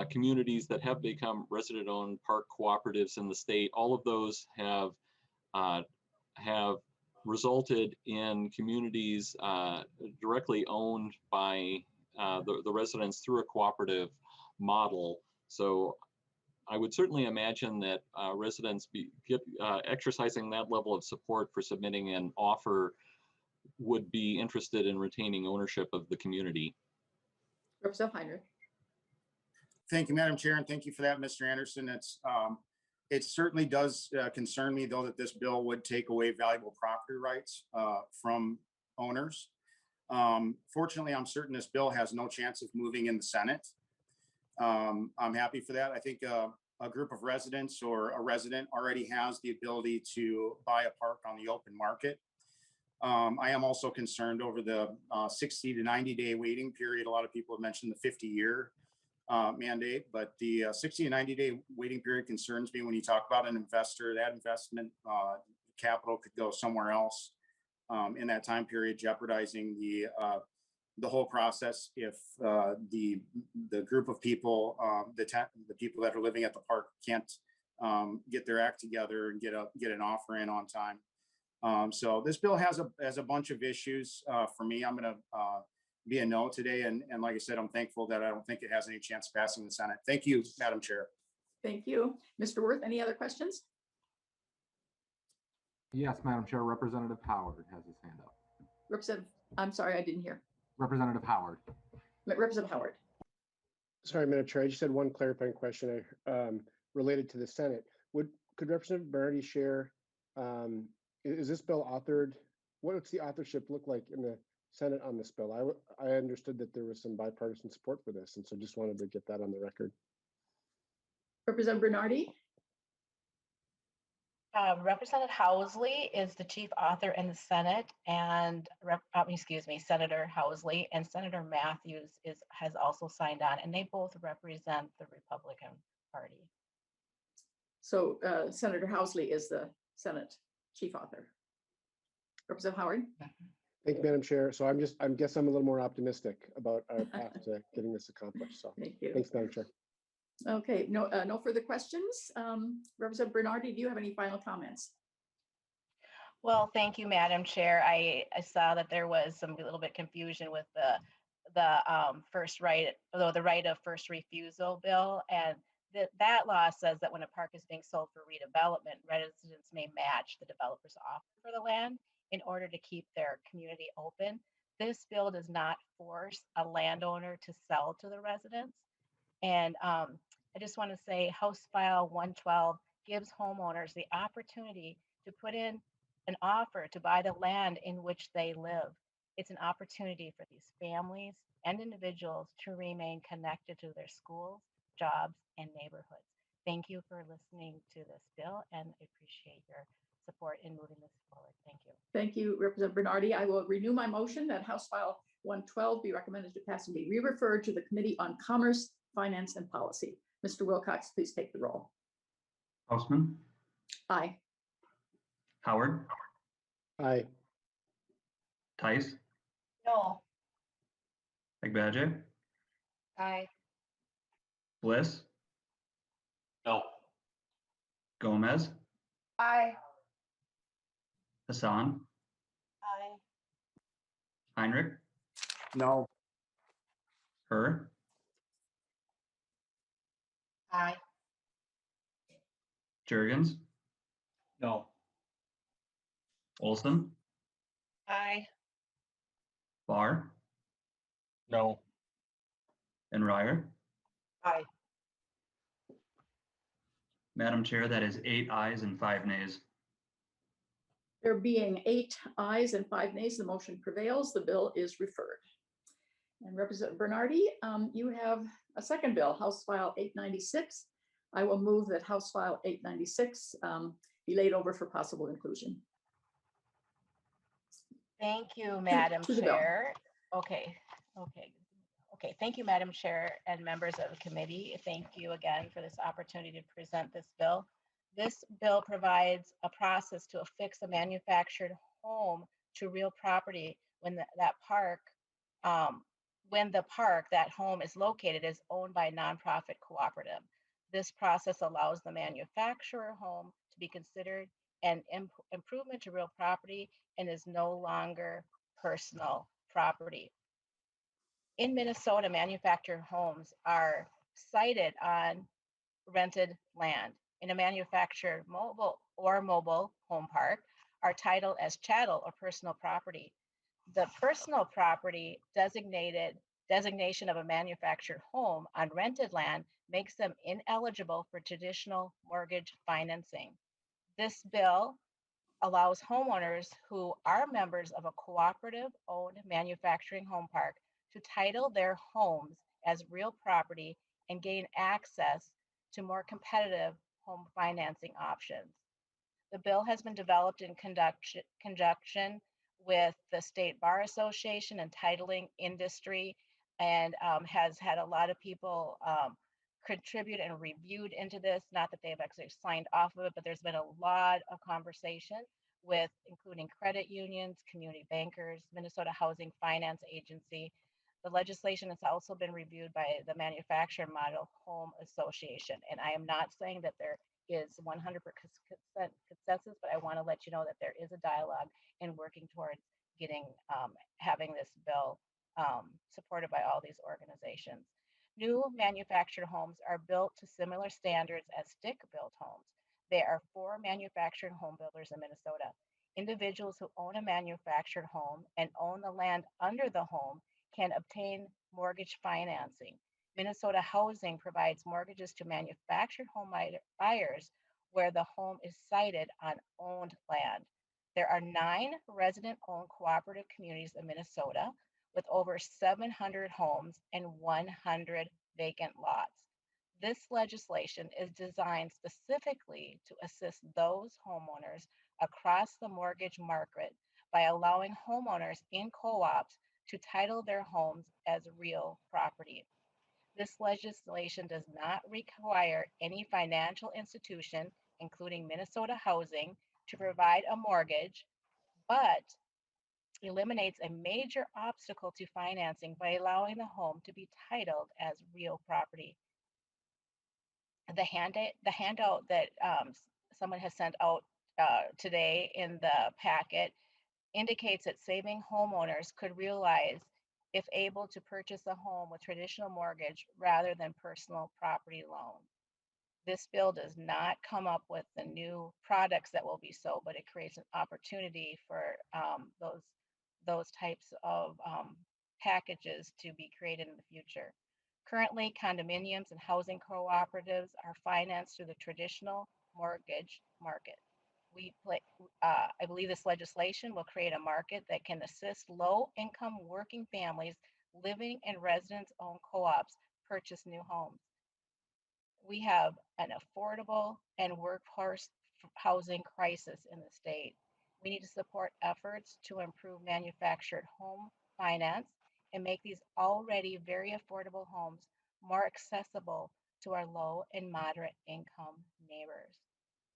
communities that have become resident-owned park cooperatives in the state, all of those have resulted in communities directly owned by the residents through a cooperative model. So I would certainly imagine that residents exercising that level of support for submitting an offer would be interested in retaining ownership of the community. Representative Heinrich. Thank you, Madam Chair, and thank you for that, Mr. Anderson. It certainly does concern me, though, that this bill would take away valuable property rights from owners. Fortunately, I'm certain this bill has no chance of moving in the Senate. I'm happy for that. I think a group of residents or a resident already has the ability to buy a park on the open market. I am also concerned over the 60 to 90-day waiting period. A lot of people have mentioned the 50-year mandate, but the 60 to 90-day waiting period concerns me when you talk about an investor. That investment capital could go somewhere else in that time period, jeopardizing the whole process if the group of people, the people that are living at the park can't get their act together and get an offer in on time. So this bill has a bunch of issues. For me, I'm going to be a no today. And like I said, I'm thankful that I don't think it has any chance of passing the Senate. Thank you, Madam Chair. Thank you. Mr. Worth, any other questions? Yes, Madam Chair, Representative Howard has his hand up. Representative, I'm sorry, I didn't hear. Representative Howard. Representative Howard. Sorry, Madam Chair, I just had one clarifying question related to the Senate. Could Representative Bernardy share, is this bill authored? What's the authorship look like in the Senate on this bill? I understood that there was some bipartisan support for this, and so just wanted to get that on the record. Representative Bernardy. Representative Housley is the chief author in the Senate, and Senator Housley and Senator Matthews has also signed on, and they both represent the Republican Party. So Senator Housley is the Senate chief author. Representative Howard. Thank you, Madam Chair. So I guess I'm a little more optimistic about our path to getting this accomplished. So Thank you. thanks, Madam Chair. Okay, no further questions. Representative Bernardy, do you have any final comments? Well, thank you, Madam Chair. I saw that there was some little bit confusion with the right of first refusal bill, and that law says that when a park is being sold for redevelopment, residents may match the developer's offer for the land in order to keep their community open. This bill does not force a landowner to sell to the residents. And I just want to say House File 112 gives homeowners the opportunity to put in an offer to buy the land in which they live. It's an opportunity for these families and individuals to remain connected to their schools, jobs, and neighborhoods. Thank you for listening to this bill, and I appreciate your support in moving this forward. Thank you. Thank you, Representative Bernardy. I will renew my motion that House File 112 be recommended to pass and be re-referred to the Committee on Commerce, Finance, and Policy. Mr. Wilcox, please take the roll. Hausman, Aye. Howard, Aye. Tice, No. Agbaje, Aye. Bliss, No. Gomez, Aye. Hassan, Aye. Heinrich, No. Her, Aye. Jurgens, No. Olson, Aye. Barr, No. and Ryer. Aye. Madam Chair, that is 8 ayes and 5 nays. There being 8 ayes and 5 nays, the motion prevails. The bill is referred. And Representative Bernardy, you have a second bill, House File 896. I will move that House File 896 be laid over for possible inclusion. Thank you, Madam to the bill. Chair. Okay. Thank you, Madam Chair and members of the committee. Thank you again for this opportunity to present this bill. This bill provides a process to affix a manufactured home to real property when the park that home is located is owned by a nonprofit cooperative. This process allows the manufacturer home to be considered an improvement to real property and is no longer personal property. In Minnesota, manufactured homes are sited on rented land. In a manufactured mobile home park are titled as chattel or personal property. The personal property designation of a manufactured home on rented land makes them ineligible for traditional mortgage financing. This bill allows homeowners who are members of a cooperative-owned manufacturing home park to title their homes as real property and gain access to more competitive home financing options. The bill has been developed in conjunction with the State Bar Association and titling industry, and has had a lot of people contribute and reviewed into this. Not that they've actually signed off of it, but there's been a lot of conversation with including credit unions, community bankers, Minnesota Housing Finance Agency. The legislation has also been reviewed by the Manufacturer Model Home Association. And I am not saying that there is 100% consensus, but I want to let you know that there is a dialogue and working towards having this bill supported by all these organizations. New manufactured homes are built to similar standards as stick-built homes. There are 4 manufactured home builders in Minnesota. Individuals who own a manufactured home and own the land under the home can obtain mortgage financing. Minnesota Housing provides mortgages to manufactured home buyers where the home is sited on owned land. There are 9 resident-owned cooperative communities in Minnesota with over 700 homes and 100 vacant lots. This legislation is designed specifically to assist those homeowners across the mortgage market by allowing homeowners in co-ops to title their homes as real property. This legislation does not require any financial institution, including Minnesota Housing, to provide a mortgage, but eliminates a major obstacle to financing by allowing the home to be titled as real property. The handout that someone has sent out today in the packet indicates that saving homeowners could realize if able to purchase a home with traditional mortgage rather than personal property loan. This bill does not come up with the new products that will be sold, but it creates an opportunity for those types of packages to be created in the future. Currently, condominiums and housing cooperatives are financed through the traditional mortgage market. I believe this legislation will create a market that can assist low-income working families living in residents-owned co-ops purchase new homes. We have an affordable and workforce housing crisis in the state. We need to support efforts to improve manufactured home finance and make these already very affordable homes more accessible to our low and moderate income neighbors.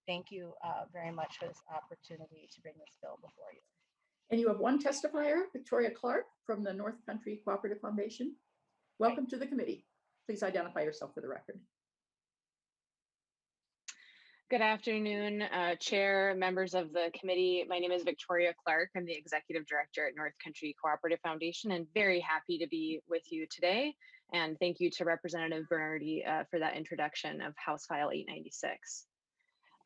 Thank you very much for this opportunity to bring this bill before you. And you have one testifier, Victoria Clark from the North Country Cooperative Foundation. Welcome to the committee. Please identify yourself for the record. Good afternoon, Chair, members of the committee. My name is Victoria Clark. I'm the Executive Director at North Country Cooperative Foundation and very happy to be with you today. And thank you to Representative Bernardy for that introduction of House File 896.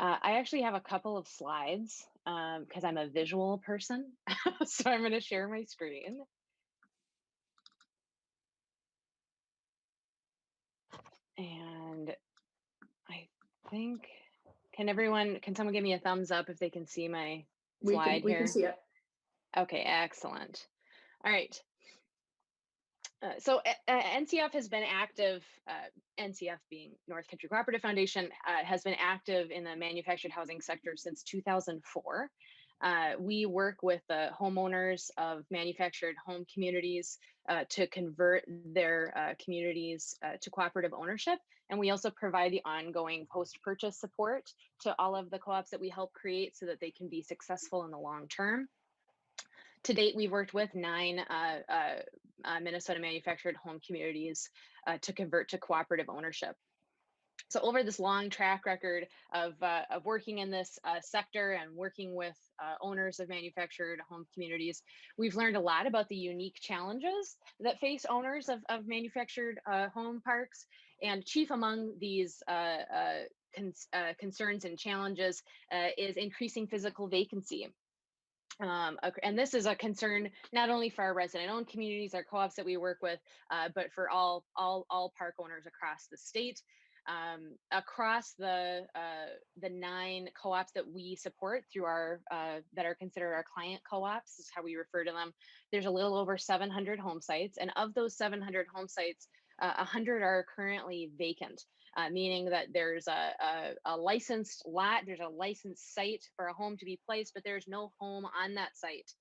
I actually have a couple of slides because I'm a visual person. So I'm going to share my screen. And I think, can someone give me a thumbs up if they can see my slide here? We can see it. Okay, excellent. All right. So NCF has been active, NCF being North Country Cooperative Foundation, has been active in the manufactured housing sector since 2004. We work with the homeowners of manufactured home communities to convert their communities to cooperative ownership. And we also provide the ongoing post-purchase support to all of the co-ops that we help create so that they can be successful in the long term. To date, we've worked with 9 Minnesota manufactured home communities to convert to cooperative ownership. So over this long track record of working in this sector and working with owners of manufactured home communities, we've learned a lot about the unique challenges that face owners of manufactured home parks. And chief among these concerns and challenges is increasing physical vacancy. And this is a concern not only for our resident-owned communities, our co-ops that we work with, but for all park owners across the state. Across the 9 co-ops that we support through our that are considered our client co-ops, is how we refer to them. There's a little over 700 home sites, and of those 700 home sites, 100 are currently vacant, meaning that there's a licensed lot, there's a licensed site for a home to be placed, but there's no home on that site.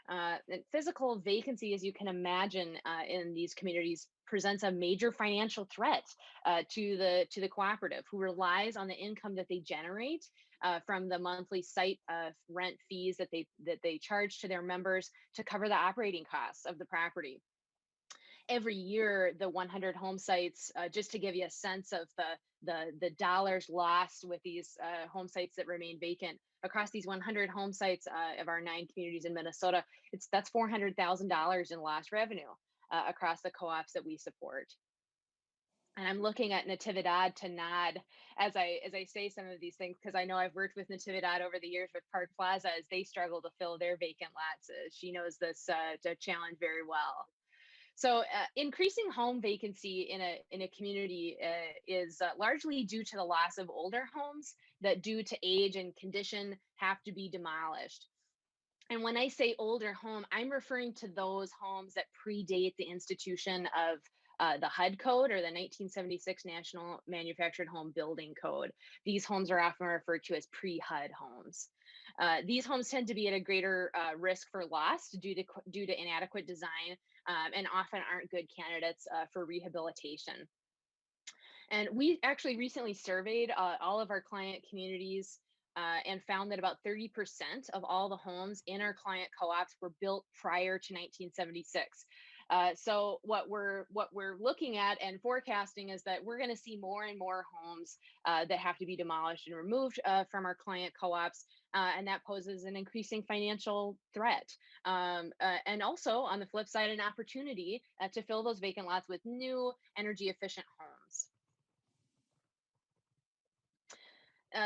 And physical vacancy, as you can imagine, in these communities presents a major financial threat to the cooperative, who relies on the income that they generate from the monthly site rent fees that they charge to their members to cover the operating costs of the property. Every year, the 100 home sites, just to give you a sense of the dollars lost with these home sites that remain vacant across these 100 home sites of our 9 communities in Minnesota, that's $400,000 in lost revenue across the co-ops that we support. And I'm looking at Natividad to nod as I say some of these things, because I know I've worked with Natividad over the years with Park Plaza as they struggle to fill their vacant lots. She knows this challenge very well. So increasing home vacancy in a community is largely due to the loss of older homes that, due to age and condition, have to be demolished. And when I say older home, I'm referring to those homes that predate the institution of the HUD code, or the 1976 National Manufactured Home Building Code. These homes are often referred to as pre-HUD homes. These homes tend to be at a greater risk for loss due to inadequate design, and often aren't good candidates for rehabilitation. And we actually recently surveyed all of our client communities and found that about 30% of all the homes in our client co-ops were built prior to 1976. So what we're looking at and forecasting is that we're going to see more and more homes that have to be demolished and removed from our client co-ops, and that poses an increasing financial threat. And also, on the flip side, an opportunity to fill those vacant lots with new energy efficient homes.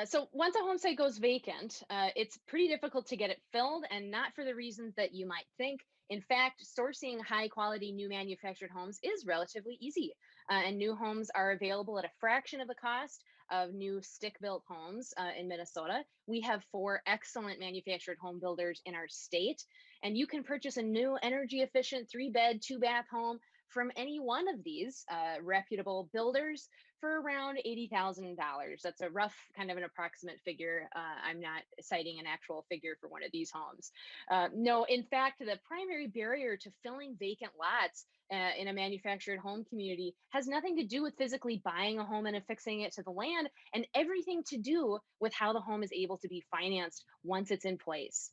So once a home site goes vacant, it's pretty difficult to get it filled, and not for the reasons that you might think. In fact, sourcing high quality new manufactured homes is relatively easy, and new homes are available at a fraction of the cost of new stick built homes in Minnesota. We have 4 excellent manufactured home builders in our state, and you can purchase a new energy efficient 3-bed, 2-bath home from any one of these reputable builders for around $80,000. That's a rough, kind of an approximate figure. I'm not citing an actual figure for one of these homes. No, in fact, the primary barrier to filling vacant lots in a manufactured home community has nothing to do with physically buying a home and affixing it to the land, and everything to do with how the home is able to be financed once it's in place.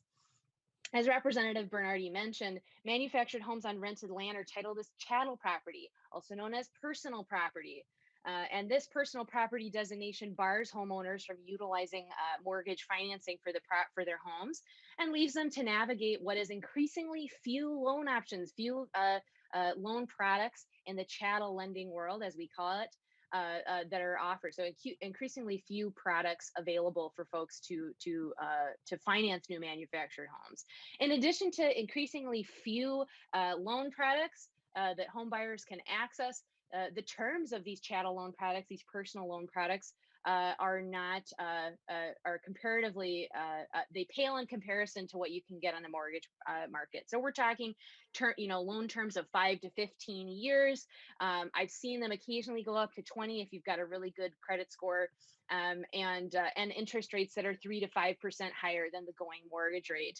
As Representative Bernardy mentioned, manufactured homes on rented land are titled as chattel property, also known as personal property. And this personal property designation bars homeowners from utilizing mortgage financing for their homes, and leaves them to navigate what is increasingly few loan options, few loan products in the chattel lending world, as we call it, that are offered. So increasingly few products available for folks to finance new manufactured homes. In addition to increasingly few loan products that home buyers can access, the terms of these chattel loan products, these personal loan products, are comparatively, they pale in comparison to what you can get on the mortgage market. So we're talking loan terms of 5 to 15 years. I've seen them occasionally go up to 20 if you've got a really good credit score, and interest rates that are 3 to 5% higher than the going mortgage rate.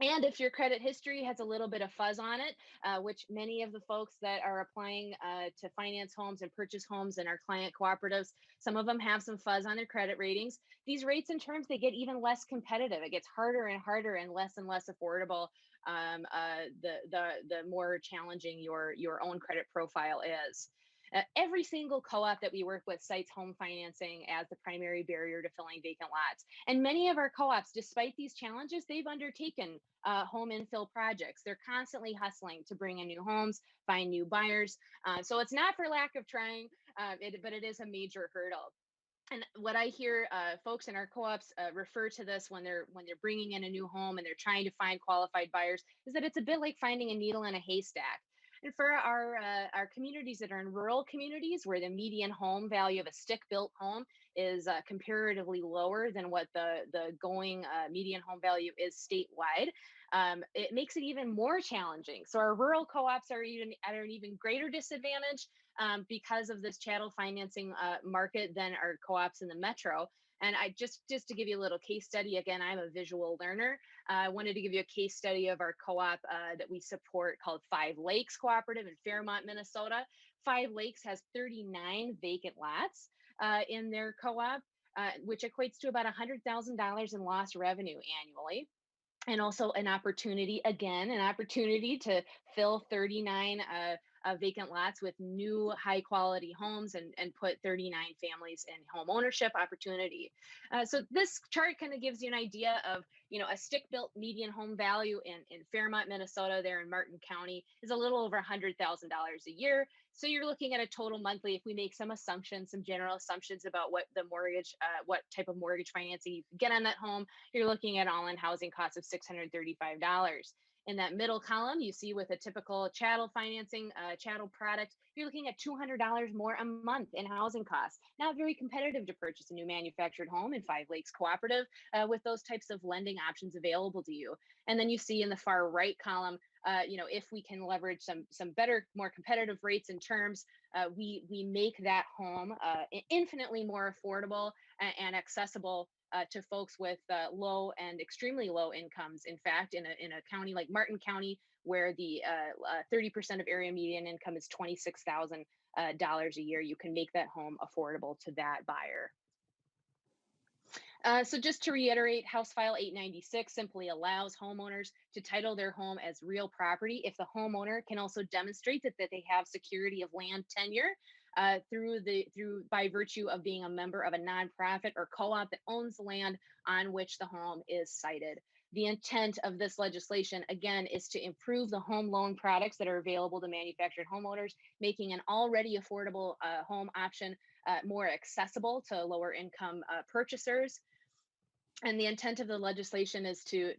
And if your credit history has a little bit of fuzz on it, which many of the folks that are applying to finance homes and purchase homes in our client cooperatives, some of them have some fuzz on their credit ratings. These rates and terms, they get even less competitive. It gets harder and harder and less affordable the more challenging your own credit profile is. Every single co-op that we work with cites home financing as the primary barrier to filling vacant lots. And many of our co-ops, despite these challenges, they've undertaken home infill projects. They're constantly hustling to bring in new homes, find new buyers. So it's not for lack of trying, but it is a major hurdle. And what I hear folks in our co-ops refer to this when they're bringing in a new home and they're trying to find qualified buyers is that it's a bit like finding a needle in a haystack. And for our communities that are in rural communities where the median home value of a stick-built home is comparatively lower than what the going median home value is statewide, it makes it even more challenging. So our rural co-ops are even at an even greater disadvantage because of this chattel financing market than our co-ops in the metro. And I just to give you a little case study, again, I'm a visual learner. I wanted to give you a case study of our co-op that we support called 5 Lakes Cooperative in Fairmont, Minnesota. 5 Lakes has 39 vacant lots in their co-op, which equates to about $100,000 in lost revenue annually. And also an opportunity to fill 39 vacant lots with new high quality homes and put 39 families in home ownership opportunity. So this chart kind of gives you an idea of, a stick built median home value in Fairmont, Minnesota, there in Martin County is a little over $100,000 a year. So you're looking at a total monthly, if we make some assumptions, some general assumptions about what the mortgage, what type of mortgage financing you can get on that home, you're looking at all-in housing costs of $635. In that middle column, you see with a typical chattel financing, chattel product, you're looking at $200 more a month in housing costs. Not very competitive to purchase a new manufactured home in Five Lakes Cooperative with those types of lending options available to you. And then you see in the far right column, if we can leverage some better, more competitive rates and terms, we make that home infinitely more affordable and accessible to folks with low and extremely low incomes. In fact, in a county like Martin County, where the 30% of area median income is $26,000 a year, you can make that home affordable to that buyer. So just to reiterate, House File 896 simply allows homeowners to title their home as real property if the homeowner can also demonstrate that they have security of land tenure by virtue of being a member of a nonprofit or co-op that owns the land on which the home is sited. The intent of this legislation, again, is to improve the home loan products that are available to manufactured homeowners, making an already affordable home option more accessible to lower income purchasers. And the intent of the legislation is to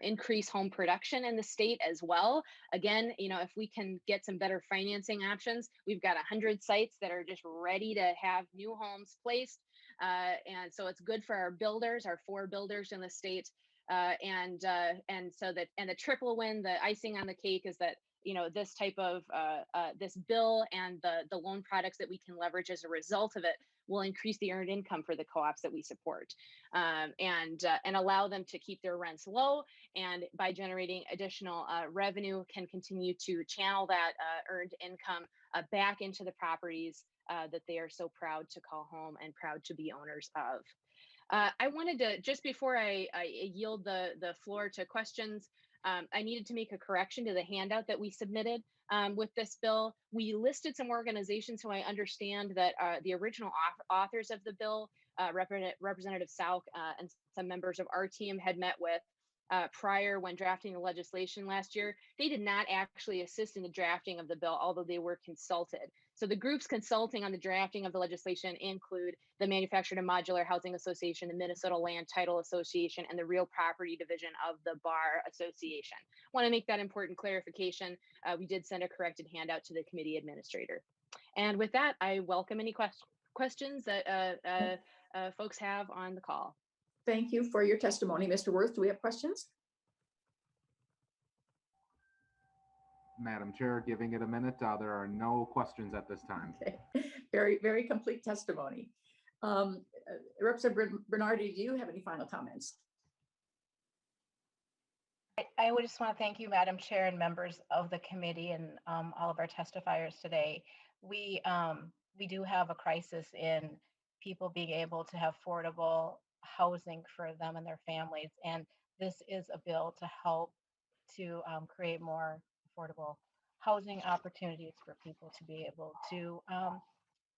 increase home production in the state as well. Again, if we can get some better financing options, we've got 100 sites that are just ready to have new homes placed. And so it's good for our builders, our 4 builders in the state. And the triple win, the icing on the cake is that this type of this bill and the loan products that we can leverage as a result of it will increase the earned income for the co-ops that we support, and allow them to keep their rents low, and by generating additional revenue can continue to channel that earned income back into the properties that they are so proud to call home and proud to be owners of. I wanted to, just before I yield the floor to questions, I needed to make a correction to the handout that we submitted with this bill. We listed some organizations who I understand that the original authors of the bill, Representative Sauk and some members of our team had met with prior when drafting the legislation last year. They did not actually assist in the drafting of the bill, although they were consulted. So the groups consulting on the drafting of the legislation include the Manufactured and Modular Housing Association, the Minnesota Land Title Association, and the Real Property Division of the Bar Association. Want to make that important clarification. We did send a corrected handout to the committee administrator. And with that, I welcome any questions that folks have on the call. Thank you for your testimony. Mr. Worth, do we have questions? Madam Chair, giving it a minute. There are no questions at this time. Okay, very, very complete testimony. Representative Bernardy, do you have any final comments? I would just want to thank you, Madam Chair, and members of the committee, and all of our testifiers today. We do have a crisis in people being able to have affordable housing for them and their families, and this is a bill to help to create more affordable housing opportunities for people to be able to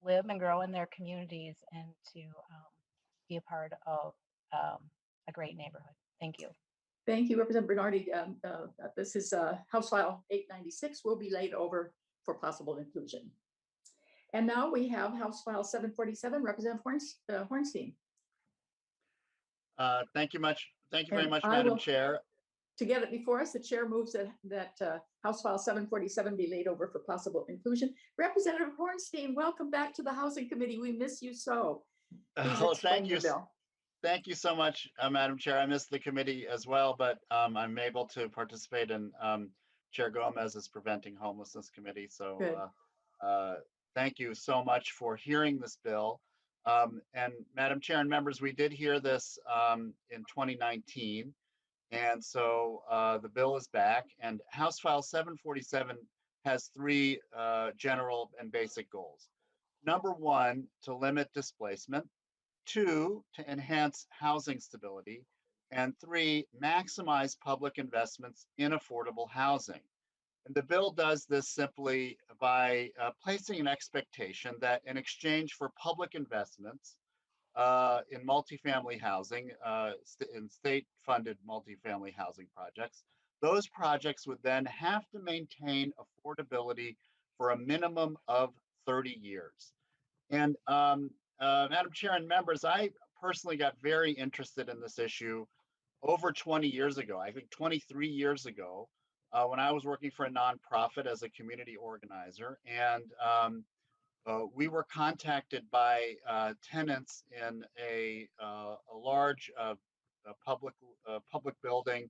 live and grow in their communities and to be a part of a great neighborhood. Thank you. Thank you, Representative Bernardy. This is House File 896 will be laid over for possible inclusion. And now we have House File 747, Representative Hornstein. Thank you very much, Madam Chair. To get it before us, the chair moves that House File 747 be laid over for possible inclusion. Representative Hornstein, welcome back to the Housing Committee. We miss you so. Oh, thank you. Thank you so much, Madam Chair. I miss the committee as well, but I'm able to participate in Chair Gomez's Preventing Homelessness Committee. So thank you so much for hearing this bill. And Madam Chair and members, we did hear this in 2019. And so the bill is back, and House File 747 has 3 general and basic goals. Number 1, to limit displacement. 2, to enhance housing stability. And 3, maximize public investments in affordable housing. And the bill does this simply by placing an expectation that in exchange for public investments, in multifamily housing, in state-funded multifamily housing projects, those projects would then have to maintain affordability for a minimum of 30 years. And Madam Chair and members, I personally got very interested in this issue over 20 years ago, I think 23 years ago, when I was working for a nonprofit as a community organizer. And we were contacted by tenants in a large public building,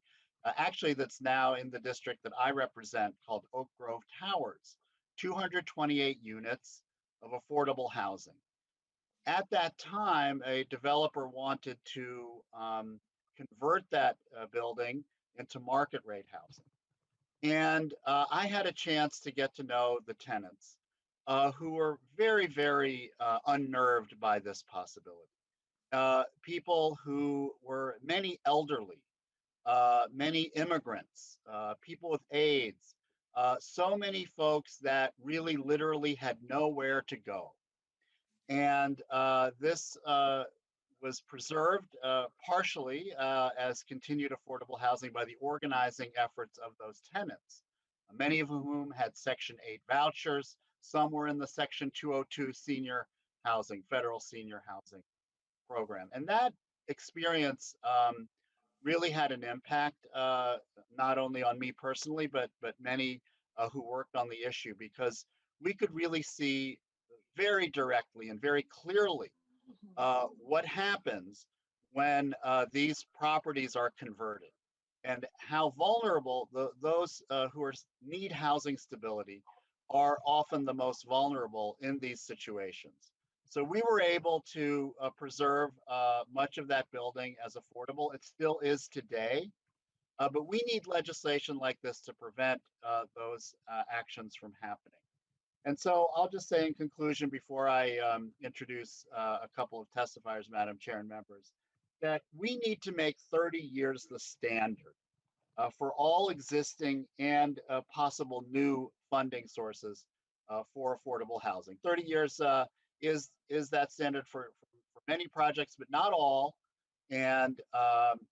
actually that's now in the district that I represent, called Oak Grove Towers, 228 units of affordable housing. At that time, a developer wanted to convert that building into market rate housing. And I had a chance to get to know the tenants who were very, very unnerved by this possibility. People who were many elderly, many immigrants, people with AIDS, so many folks that really literally had nowhere to go. And this was preserved partially as continued affordable housing by the organizing efforts of those tenants, many of whom had Section 8 vouchers. Some were in the Section 202 senior housing, federal senior housing program. And that experience really had an impact, not only on me personally, but many who worked on the issue, because we could really see very directly and very clearly what happens when these properties are converted, and how vulnerable those who need housing stability are often the most vulnerable in these situations. So we were able to preserve much of that building as affordable. It still is today, but we need legislation like this to prevent those actions from happening. And so I'll just say in conclusion, before I introduce a couple of testifiers, Madam Chair and members, that we need to make 30 years the standard for all existing and possible new funding sources for affordable housing. 30 years is that standard for many projects, but not all. And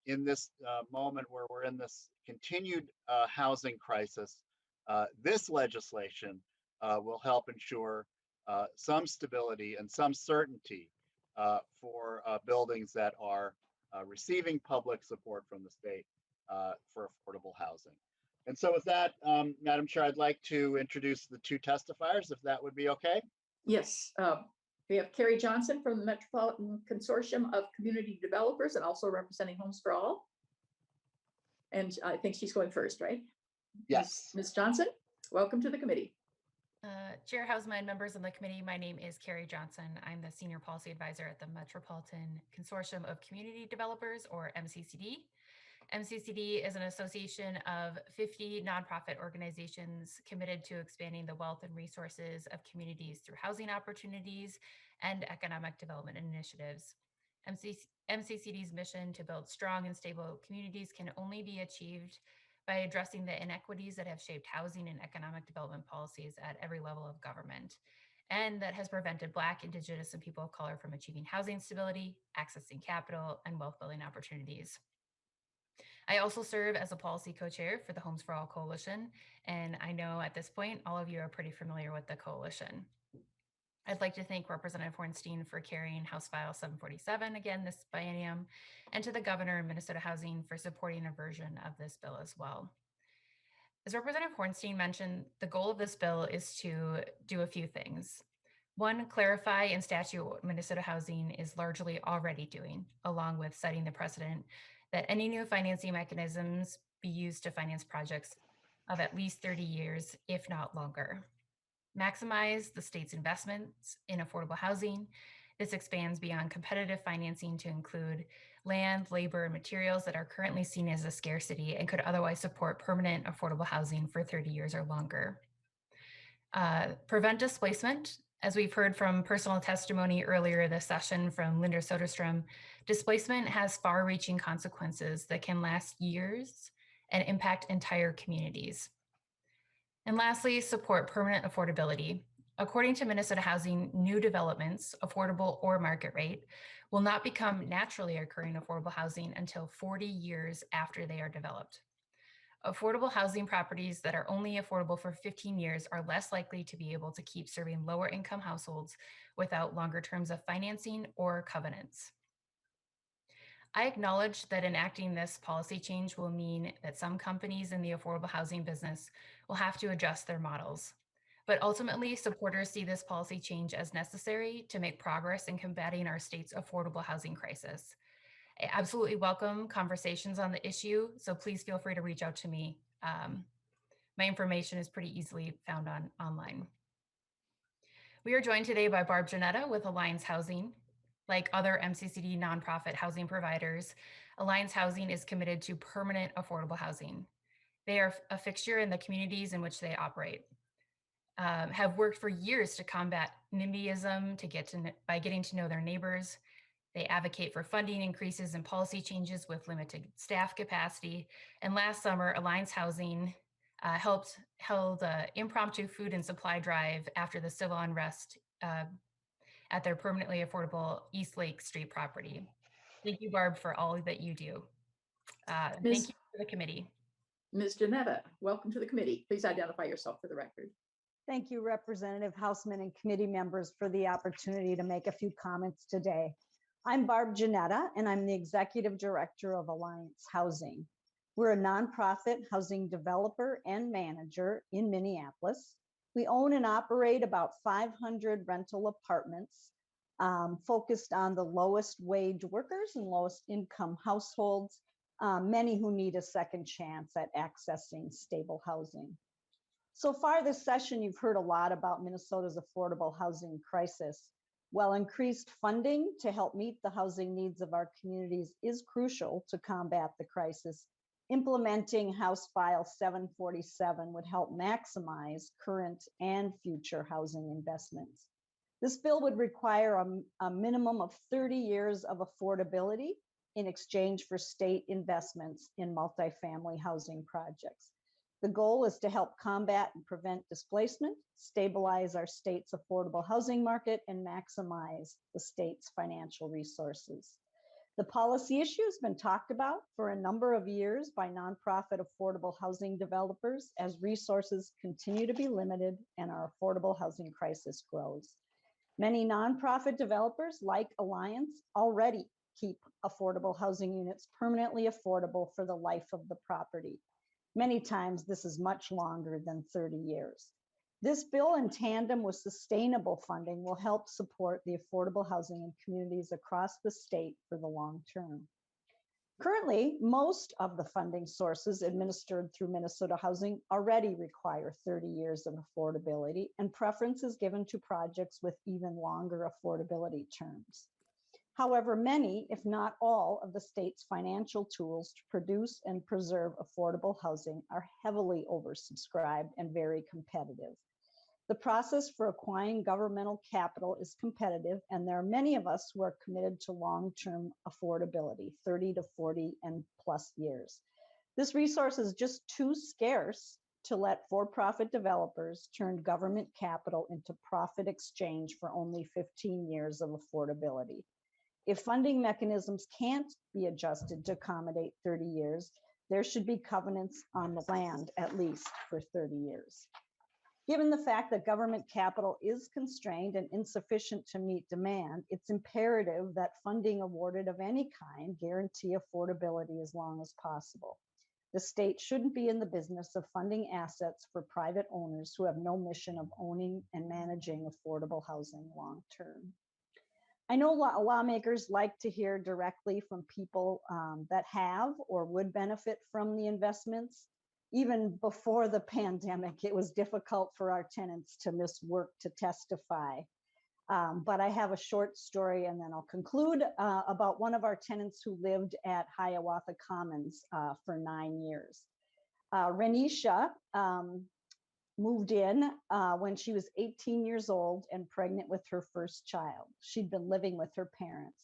in this moment where we're in this continued housing crisis, this legislation will help ensure some stability and some certainty for buildings that are receiving public support from the state for affordable housing. And so with that, Madam Chair, I'd like to introduce the two testifiers, if that would be okay. Yes, we have Carrie Johnson from the Metropolitan Consortium of Community Developers and also representing Homes for All. And I think she's going first, right? Yes. Ms. Johnson, welcome to the committee. Chair Hausman, members of the committee, my name is Carrie Johnson. I'm the Senior Policy Advisor at the Metropolitan Consortium of Community Developers, or MCCD. MCCD is an association of 50 nonprofit organizations committed to expanding the wealth and resources of communities through housing opportunities and economic development initiatives. MCCD's mission to build strong and stable communities can only be achieved by addressing the inequities that have shaped housing and economic development policies at every level of government, and that has prevented Black, Indigenous, and people of color from achieving housing stability, accessing capital, and wealth building opportunities. I also serve as a policy co-chair for the Homes for All Coalition, and I know at this point, all of you are pretty familiar with the coalition. I'd like to thank Representative Hornstein for carrying House File 747 again this biennium, and to the Governor of Minnesota Housing for supporting a version of this bill as well. As Representative Hornstein mentioned, the goal of this bill is to do a few things. One, clarify in statute what Minnesota Housing is largely already doing, along with setting the precedent that any new financing mechanisms be used to finance projects of at least 30 years, if not longer. Maximize the state's investments in affordable housing. This expands beyond competitive financing to include land, labor, and materials that are currently seen as a scarcity and could otherwise support permanent affordable housing for 30 years or longer. Prevent displacement. As we've heard from personal testimony earlier this session from Linda Soderstrom, displacement has far-reaching consequences that can last years and impact entire communities. And lastly, support permanent affordability. According to Minnesota Housing, new developments, affordable or market rate, will not become naturally occurring affordable housing until 40 years after they are developed. Affordable housing properties that are only affordable for 15 years are less likely to be able to keep serving lower income households without longer terms of financing or covenants. I acknowledge that enacting this policy change will mean that some companies in the affordable housing business will have to adjust their models. But ultimately, supporters see this policy change as necessary to make progress in combating our state's affordable housing crisis. I absolutely welcome conversations on the issue, so please feel free to reach out to me. My information is pretty easily found online. We are joined today by Barb Janetta with Alliance Housing. Like other MCCD nonprofit housing providers, Alliance Housing is committed to permanent affordable housing. They are a fixture in the communities in which they operate. Have worked for years to combat NIMBYism by getting to know their neighbors. They advocate for funding increases and policy changes with limited staff capacity. And last summer, Alliance Housing held an impromptu food and supply drive after the civil unrest at their permanently affordable East Lake Street property. Thank you, Barb, for all that you do. Thank you for the committee. Ms. Janetta, welcome to the committee. Please identify yourself for the record. Thank you, Representative Houseman and committee members, for the opportunity to make a few comments today. I'm Barb Janetta, and I'm the Executive Director of Alliance Housing. We're a nonprofit housing developer and manager in Minneapolis. We own and operate about 500 rental apartments focused on the lowest wage workers and lowest income households, many who need a second chance at accessing stable housing. So far this session, you've heard a lot about Minnesota's affordable housing crisis. While increased funding to help meet the housing needs of our communities is crucial to combat the crisis, implementing House File 747 would help maximize current and future housing investments. This bill would require a minimum of 30 years of affordability in exchange for state investments in multifamily housing projects. The goal is to help combat and prevent displacement, stabilize our state's affordable housing market, and maximize the state's financial resources. The policy issue has been talked about for a number of years by nonprofit affordable housing developers as resources continue to be limited and our affordable housing crisis grows. Many nonprofit developers like Alliance already keep affordable housing units permanently affordable for the life of the property. Many times this is much longer than 30 years. This bill, in tandem with sustainable funding, will help support the affordable housing in communities across the state for the long term. Currently, most of the funding sources administered through Minnesota Housing already require 30 years of affordability, and preference is given to projects with even longer affordability terms. However, many, if not all, of the state's financial tools to produce and preserve affordable housing are heavily oversubscribed and very competitive. The process for acquiring governmental capital is competitive, and there are many of us who are committed to long-term affordability, 30 to 40 and plus years. This resource is just too scarce to let for-profit developers turn government capital into profit exchange for only 15 years of affordability. If funding mechanisms can't be adjusted to accommodate 30 years, there should be covenants on the land at least for 30 years. Given the fact that government capital is constrained and insufficient to meet demand, it's imperative that funding awarded of any kind guarantee affordability as long as possible. The state shouldn't be in the business of funding assets for private owners who have no mission of owning and managing affordable housing long term. I know lawmakers like to hear directly from people that have or would benefit from the investments. Even before the pandemic, it was difficult for our tenants to miss work to testify. But I have a short story, and then I'll conclude about one of our tenants who lived at Hiawatha Commons for 9 years. Renisha moved in when she was 18 years old and pregnant with her first child. She'd been living with her parents.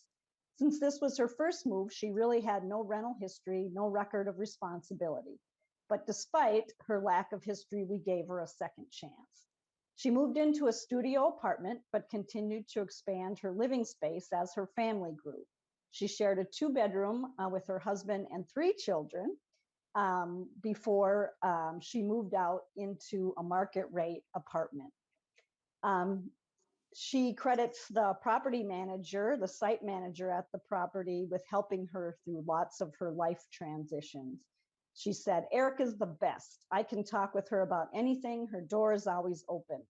Since this was her first move, she really had no rental history, no record of responsibility. But despite her lack of history, we gave her a second chance. She moved into a studio apartment, but continued to expand her living space as her family grew. She shared a 2-bedroom with her husband and 3 children. before she moved out into a market rate apartment. She credits the property manager, the site manager at the property, with helping her through lots of her life transitions. She said, "Erica's the best. I can talk with her about anything. Her door is always open.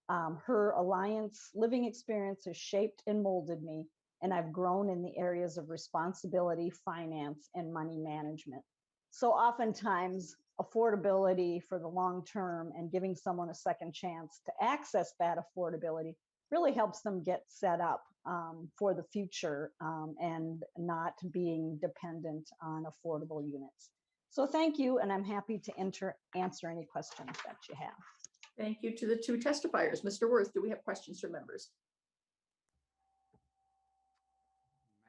Her Alliance living experience has shaped and molded me, and I've grown in the areas of responsibility, finance, and money management." So oftentimes, affordability for the long term and giving someone a second chance to access that affordability really helps them get set up for the future and not being dependent on affordable units. So thank you, and I'm happy to answer any questions that you have. Thank you to the two testifiers. Mr. Worth, do we have questions from members?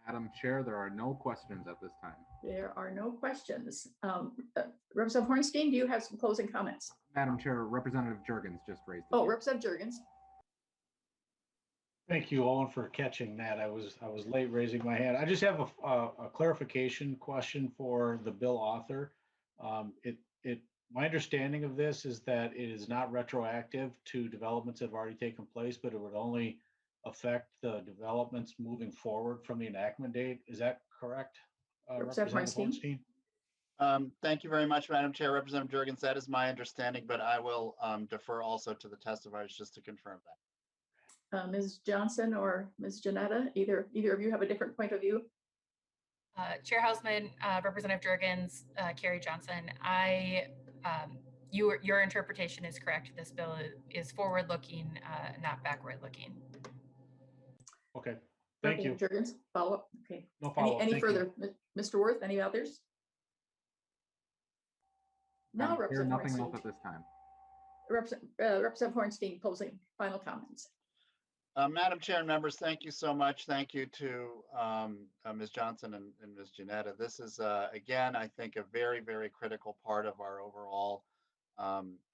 Madam Chair, there are no questions at this time. There are no questions. Representative Hornstein, do you have some closing comments? Madam Chair, Representative Jurgens just raised. Oh, Representative Jurgens. Thank you, Owen, for catching that. I was late raising my hand. I just have a clarification question for the bill author. My understanding of this is that it is not retroactive to developments that have already taken place, but it would only affect the developments moving forward from the enactment date. Is that correct? Representative Hornstein? Thank you very much, Madam Chair. Representative Jurgens, that is my understanding, but I will defer also to the testifiers just to confirm that. Ms. Johnson or Ms. Janetta, either of you have a different point of view? Chair Hausman, Representative Jurgens, Carrie Johnson, your interpretation is correct. This bill is forward-looking, not backward-looking. Okay, thank you. Jurgens, follow up. Okay. No follow-up. Any further, Mr. Worth? Any others? No, Representative Nothing Hornstein. else at this time. Representative Hornstein, closing final comments. Madam Chair and members, thank you so much. Thank you to Ms. Johnson and Ms. Janetta. This is, again, I think a very, very critical part of our overall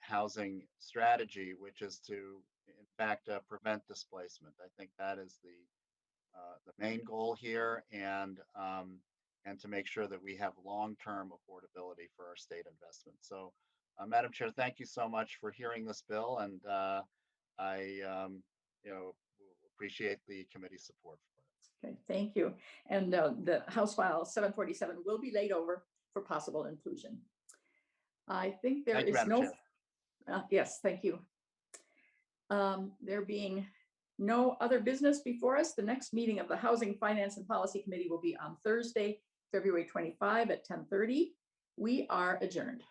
housing strategy, which is to, in fact, prevent displacement. I think that is the main goal here, and to make sure that we have long-term affordability for our state investment. So, Madam Chair, thank you so much for hearing this bill, and I appreciate the committee's support for it. Okay, thank you. And the House File 747 will be laid over for possible inclusion. I think there is no. Yes, thank you. There being no other business before us, the next meeting of the Housing, Finance, and Policy Committee will be on Thursday, February 25 at 10:30. We are adjourned.